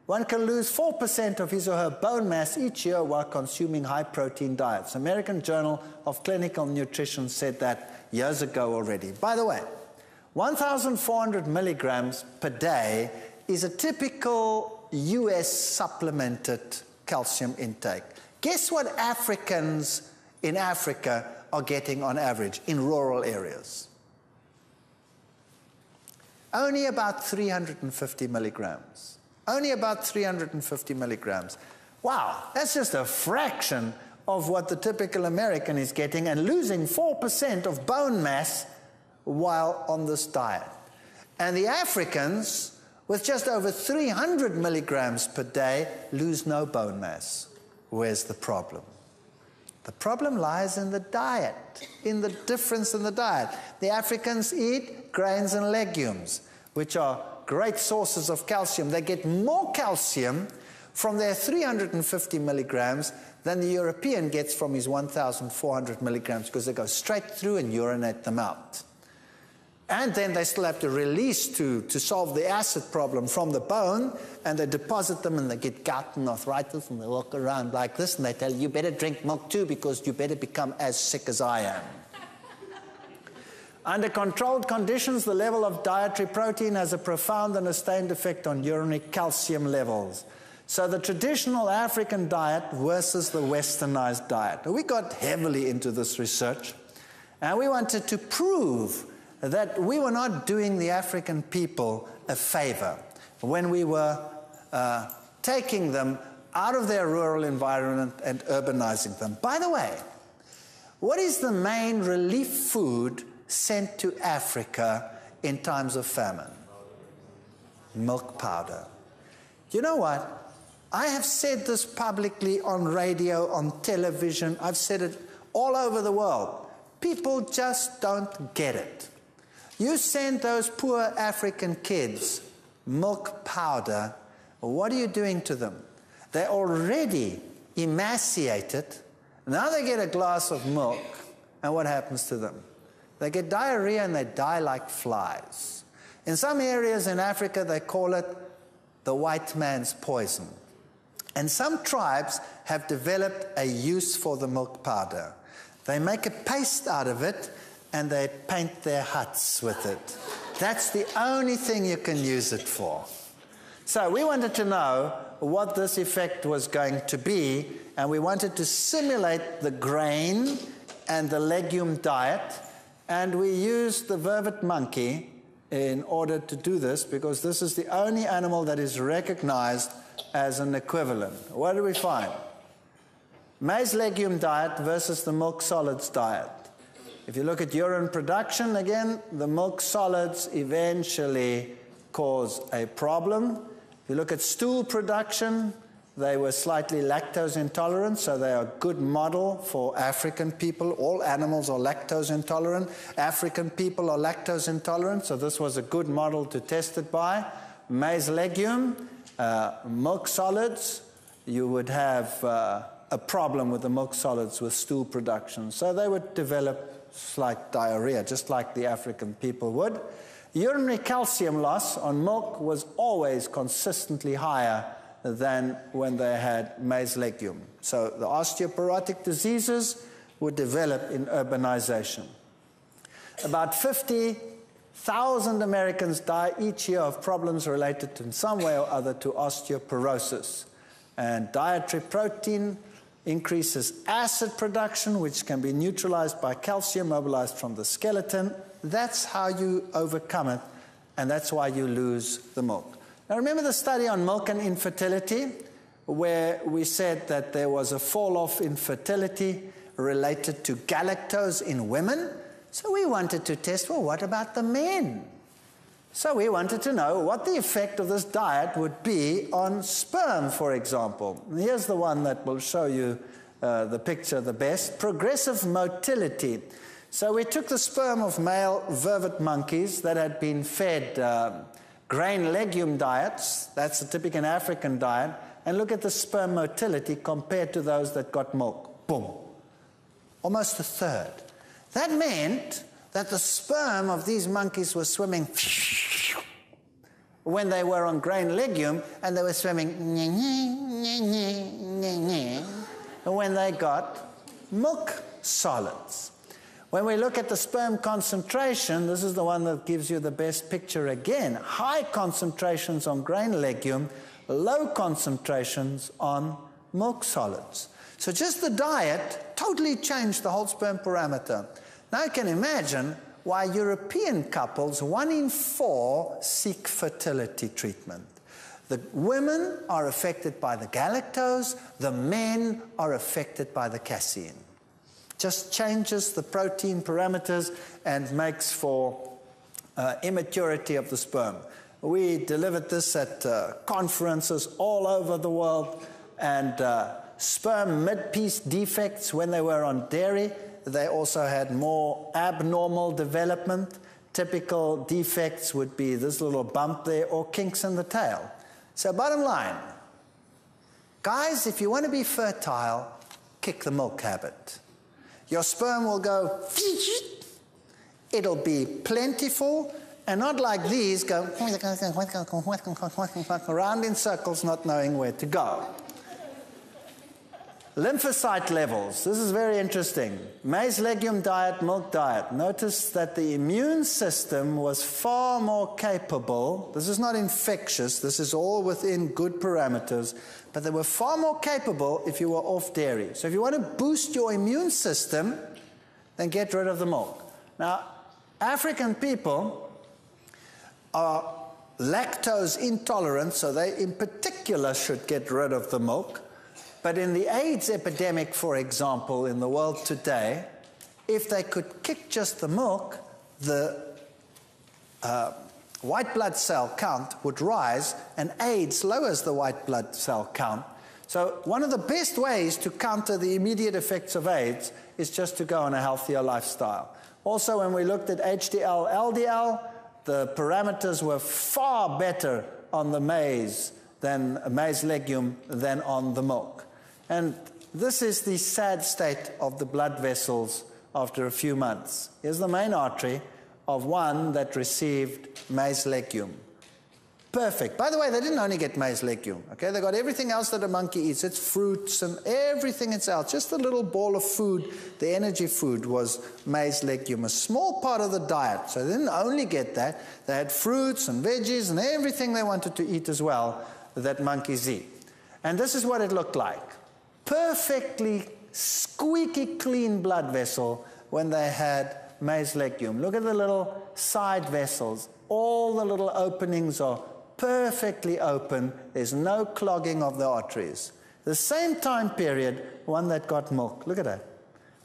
one can lose 4% of his or her bone mass each year while consuming high-protein diets. American Journal of Clinical Nutrition said that years ago already. By the way, 1,400 milligrams per day is a typical US supplemented calcium intake. Guess what Africans in Africa are getting on average in rural areas? Only about 350 milligrams. Only about 350 milligrams. Wow, that's just a fraction of what the typical American is getting and losing 4% of bone mass while on this diet. And the Africans with just over 300 milligrams per day, lose no bone mass. Where's the problem? The problem lies in the diet, in the difference in the diet. The Africans eat grains and legumes, which are great sources of calcium. They get more calcium from their 350 milligrams than the European gets from his 1,400 milligrams, because they go straight through and urinate them out. And then they still have to release to solve the acid problem from the bone, and they deposit them and they get gout and arthritis, and they walk around like this, and they tell you, you better drink milk too because you better become as sick as I am. Under controlled conditions, the level of dietary protein has a profound and sustained effect on urinary calcium levels. So the traditional African diet versus the westernized diet. We got heavily into this research, and we wanted to prove that we were not doing the African people a favor when we were taking them out of their rural environment and urbanizing them. By the way, what is the main relief food sent to Africa in times of famine? Milk powder. You know what? I have said this publicly on radio, on television. I've said it all over the world. People just don't get it. You send those poor African kids milk powder, what are you doing to them? They're already emaciated. Now they get a glass of milk, and what happens to them? They get diarrhea and they die like flies. In some areas in Africa, they call it the white man's poison. And some tribes have developed a use for the milk powder. They make a paste out of it, and they paint their huts with it. That's the only thing you can use it for. So we wanted to know what this effect was going to be, and we wanted to simulate the grain and the legume diet, and we used the vervet monkey in order to do this, because this is the only animal that is recognized as an equivalent. What do we find? Maize legume diet versus the milk solids diet. If you look at urine production, again, the milk solids eventually cause a problem. If you look at stool production, they were slightly lactose intolerant, so they are a good model for African people. All animals are lactose intolerant. African people are lactose intolerant, so this was a good model to test it by. Maize legume, milk solids, you would have a problem with the milk solids with stool production. So they would develop slight diarrhea, just like the African people would. Urinary calcium loss on milk was always consistently higher than when they had maize legume. So the osteoporotic diseases would develop in urbanization. About 50,000 Americans die each year of problems related to, in some way or other, to osteoporosis. And dietary protein increases acid production, which can be neutralized by calcium mobilized from the skeleton. That's how you overcome it, and that's why you lose the milk. Now remember the study on milk and infertility, where we said that there was a fall-off in fertility related to galactose in women? So we wanted to test, well, what about the men? So we wanted to know what the effect of this diet would be on sperm, for example. And here's the one that will show you the picture the best. Progressive motility. So we took the sperm of male vervet monkeys that had been fed grain legume diets, that's a typical African diet, and look at the sperm motility compared to those that got milk. Boom. Almost a third. That meant that the sperm of these monkeys was swimming when they were on grain legume, and they were swimming when they got milk solids. When we look at the sperm concentration, this is the one that gives you the best picture again. High concentrations on grain legume, low concentrations on milk solids. So just the diet totally changed the whole sperm parameter. Now you can imagine why European couples, 1 in 4, seek fertility treatment. The women are affected by the galactose, the men are affected by the casein. Just changes the protein parameters and makes for immaturity of the sperm. We delivered this at conferences all over the world, and sperm mid-piece defects when they were on dairy, they also had more abnormal development. Typical defects would be this little bump there or kinks in the tail. So bottom line, guys, if you want to be fertile, kick the milk habit. Your sperm will go, it'll be plentiful, and not like these go around in circles not knowing where to go. Lymphocyte levels. This is very interesting. Maize legume diet, milk diet. Notice that the immune system was far more capable. This is not infectious. This is all within good parameters. But they were far more capable if you were off dairy. So if you want to boost your immune system, then get rid of the milk. Now, African people are lactose intolerant, so they in particular should get rid of the milk. But in the AIDS epidemic, for example, in the world today, if they could kick just the milk, the white blood cell count would rise, and AIDS lowers the white blood cell count. So one of the best ways to counter the immediate effects of AIDS is just to go on a healthier lifestyle. Also, when we looked at HDL, LDL, the parameters were far better on the maize legume than on the milk. And this is the sad state of the blood vessels after a few months. Here's the main artery of one that received maize legume. Perfect. By the way, they didn't only get maize legume, okay? They got everything else that a monkey eats. It's fruits and everything else. Just a little ball of food, the energy food was maize legume, a small part of the diet. So they didn't only get that. They had fruits and veggies and everything they wanted to eat as well that monkeys eat. And this is what it looked like. Perfectly squeaky clean blood vessel when they had maize legume. Look at the little side vessels. All the little openings are perfectly open. There's no clogging of the arteries. The same time period, one that got milk. Look at that.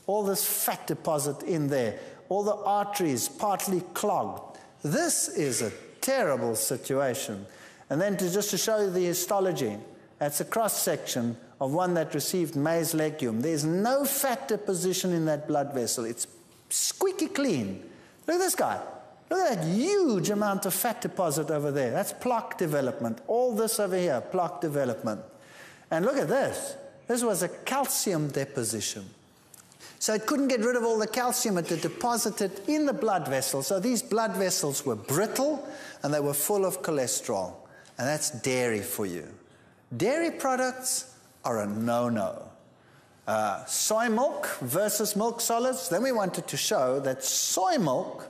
All this fat deposit in there. All the arteries partly clogged. This is a terrible situation. And then just to show you the histology, that's a cross-section of one that received maize legume. There's no fat deposition in that blood vessel. It's squeaky clean. Look at this guy. Look at that huge amount of fat deposit over there. That's plaque development. All this over here, plaque development. And look at this. This was a calcium deposition. So it couldn't get rid of all the calcium. It had deposited in the blood vessels. So these blood vessels were brittle, and they were full of cholesterol. And that's dairy for you. Dairy products are a no-no. Soy milk versus milk solids. Then we wanted to show that soy milk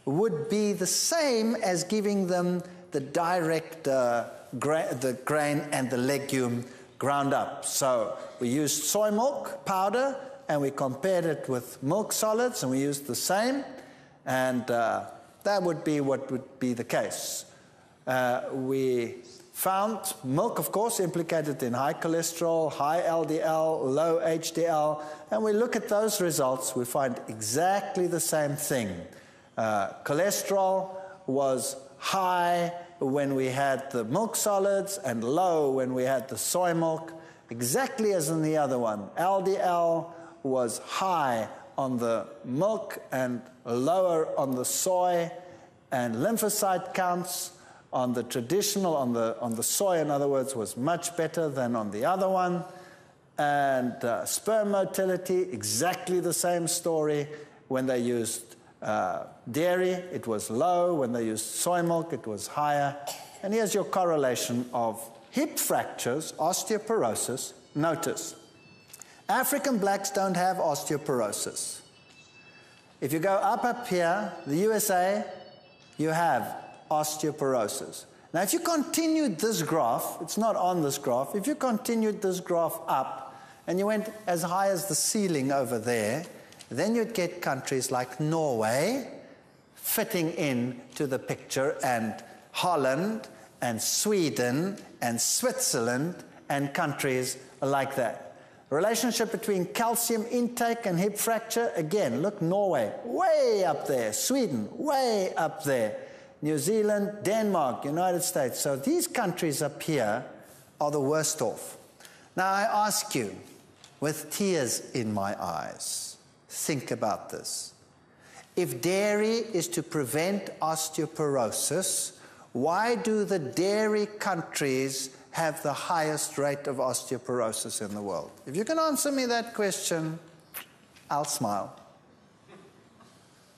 would be the same as giving them the direct the grain and the legume ground up. So we used soy milk powder, and we compared it with milk solids, and we used the same, and that would be what would be the case. We found milk, of course, implicated in high cholesterol, high LDL, low HDL, and we look at those results, we find exactly the same thing. Cholesterol was high when we had the milk solids and low when we had the soy milk, exactly as in the other one. LDL was high on the milk and lower on the soy, and lymphocyte counts on the traditional, on the soy, in other words, was much better than on the other one. And sperm motility, exactly the same story. When they used dairy, it was low. When they used soy milk, it was higher. And here's your correlation of hip fractures, osteoporosis. Notice, African blacks don't have osteoporosis. If you go up here, the USA, you have osteoporosis. Now, if you continued this graph, it's not on this graph, if you continued this graph up and you went as high as the ceiling over there, then you'd get countries like Norway fitting in to the picture, and Holland and Sweden and Switzerland and countries like that. Relationship between calcium intake and hip fracture, again, look, Norway, way up there, Sweden, way up there. New Zealand, Denmark, United States. So these countries up here are the worst off. Now I ask you, with tears in my eyes, think about this. If dairy is to prevent osteoporosis, why do the dairy countries have the highest rate of osteoporosis in the world? If you can answer me that question, I'll smile.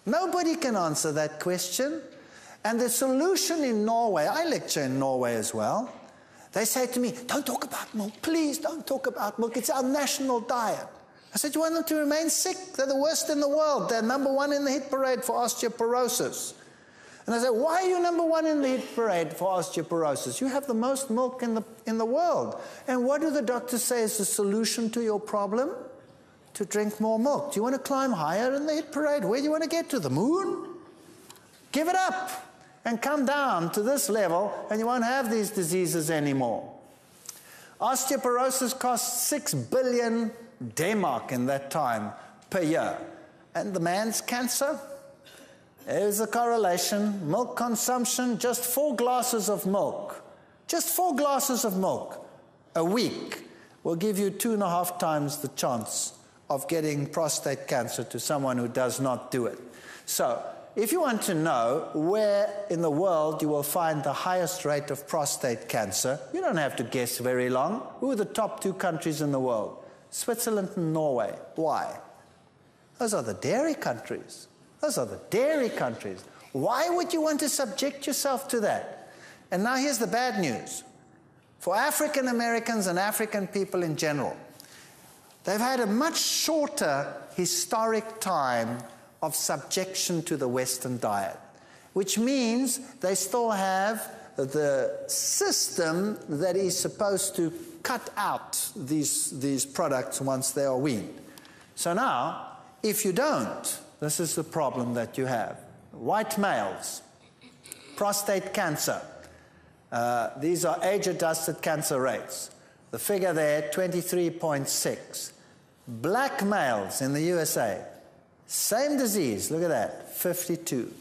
Nobody can answer that question. And the solution in Norway, I lecture in Norway as well, they say to me, don't talk about milk, please don't talk about milk, it's our national diet. I said, you want them to remain sick? They're the worst in the world. They're #1 in the hit parade for osteoporosis. And I said, why are you #1 in the hit parade for osteoporosis? You have the most milk in the world. And what do the doctors say is the solution to your problem? To drink more milk. Do you want to climb higher in the hit parade? Where do you want to get to? The moon? Give it up and come down to this level and you won't have these diseases anymore. Osteoporosis costs 6 billion D-mark in that time per year. And the man's cancer? There's a correlation. Milk consumption, just 4 glasses of milk. Just 4 glasses of milk a week will give you 2.5 times the chance of getting prostate cancer to someone who does not do it. So, if you want to know where in the world you will find the highest rate of prostate cancer, you don't have to guess very long. Who are the top 2 countries in the world? Switzerland and Norway. Why? Those are the dairy countries. Those are the dairy countries. Why would you want to subject yourself to that? And now here's the bad news. For African Americans and African people in general, they've had a much shorter historic time of subjection to the Western diet, which means they still have the system that is supposed to cut out these products once they are weaned. So now, if you don't, this is the problem that you have. White males, prostate cancer. These are age-adjusted cancer rates. The figure there, 23.6. Black males in the USA, same disease, look at that, 52.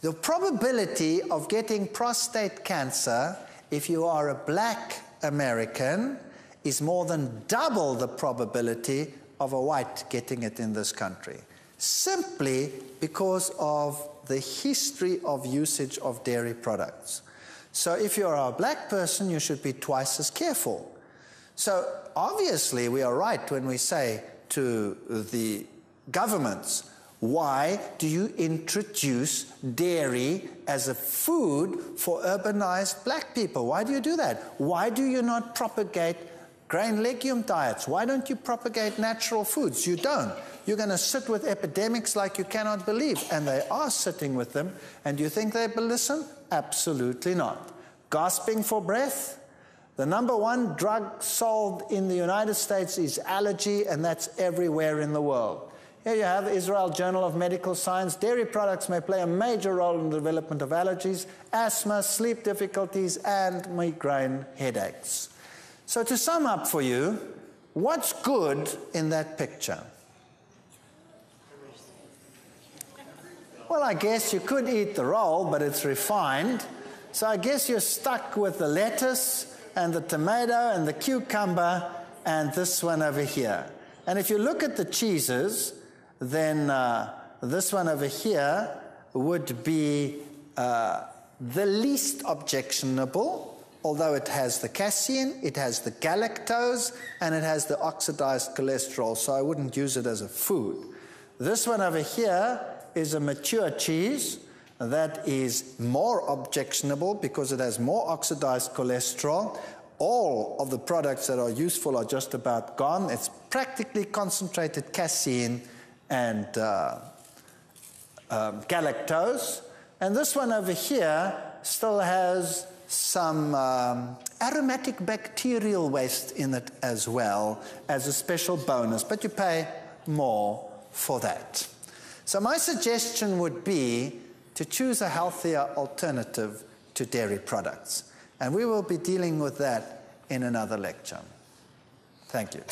The probability of getting prostate cancer if you are a black American is more than double the probability of a white getting it in this country, simply because of the history of usage of dairy products. So if you're a black person, you should be twice as careful. So obviously we are right when we say to the governments, why do you introduce dairy as a food for urbanized black people? Why do you do that? Why do you not propagate grain legume diets? Why don't you propagate natural foods? You don't. You're going to sit with epidemics like you cannot believe. And they are sitting with them. And do you think they will listen? Absolutely not. Gasping for breath? The #1 drug sold in the United States is allergy, and that's everywhere in the world. Here you have Israel Journal of Medical Science. Dairy products may play a major role in the development of allergies, asthma, sleep difficulties, and migraine headaches. So to sum up for you, what's good in that picture? Well, I guess you could eat the roll, but it's refined. So I guess you're stuck with the lettuce and the tomato and the cucumber and this one over here. And if you look at the cheeses, then this one over here would be the least objectionable, although it has the casein, it has the galactose, and it has the oxidized cholesterol, so I wouldn't use it as a food. This one over here is a mature cheese that is more objectionable because it has more oxidized cholesterol. All of the products that are useful are just about gone. It's practically concentrated casein and galactose. And this one over here still has some aromatic bacterial waste in it as well as a special bonus, but you pay more for that. So my suggestion would be to choose a healthier alternative to dairy products. And we will be dealing with that in another lecture. Thank you.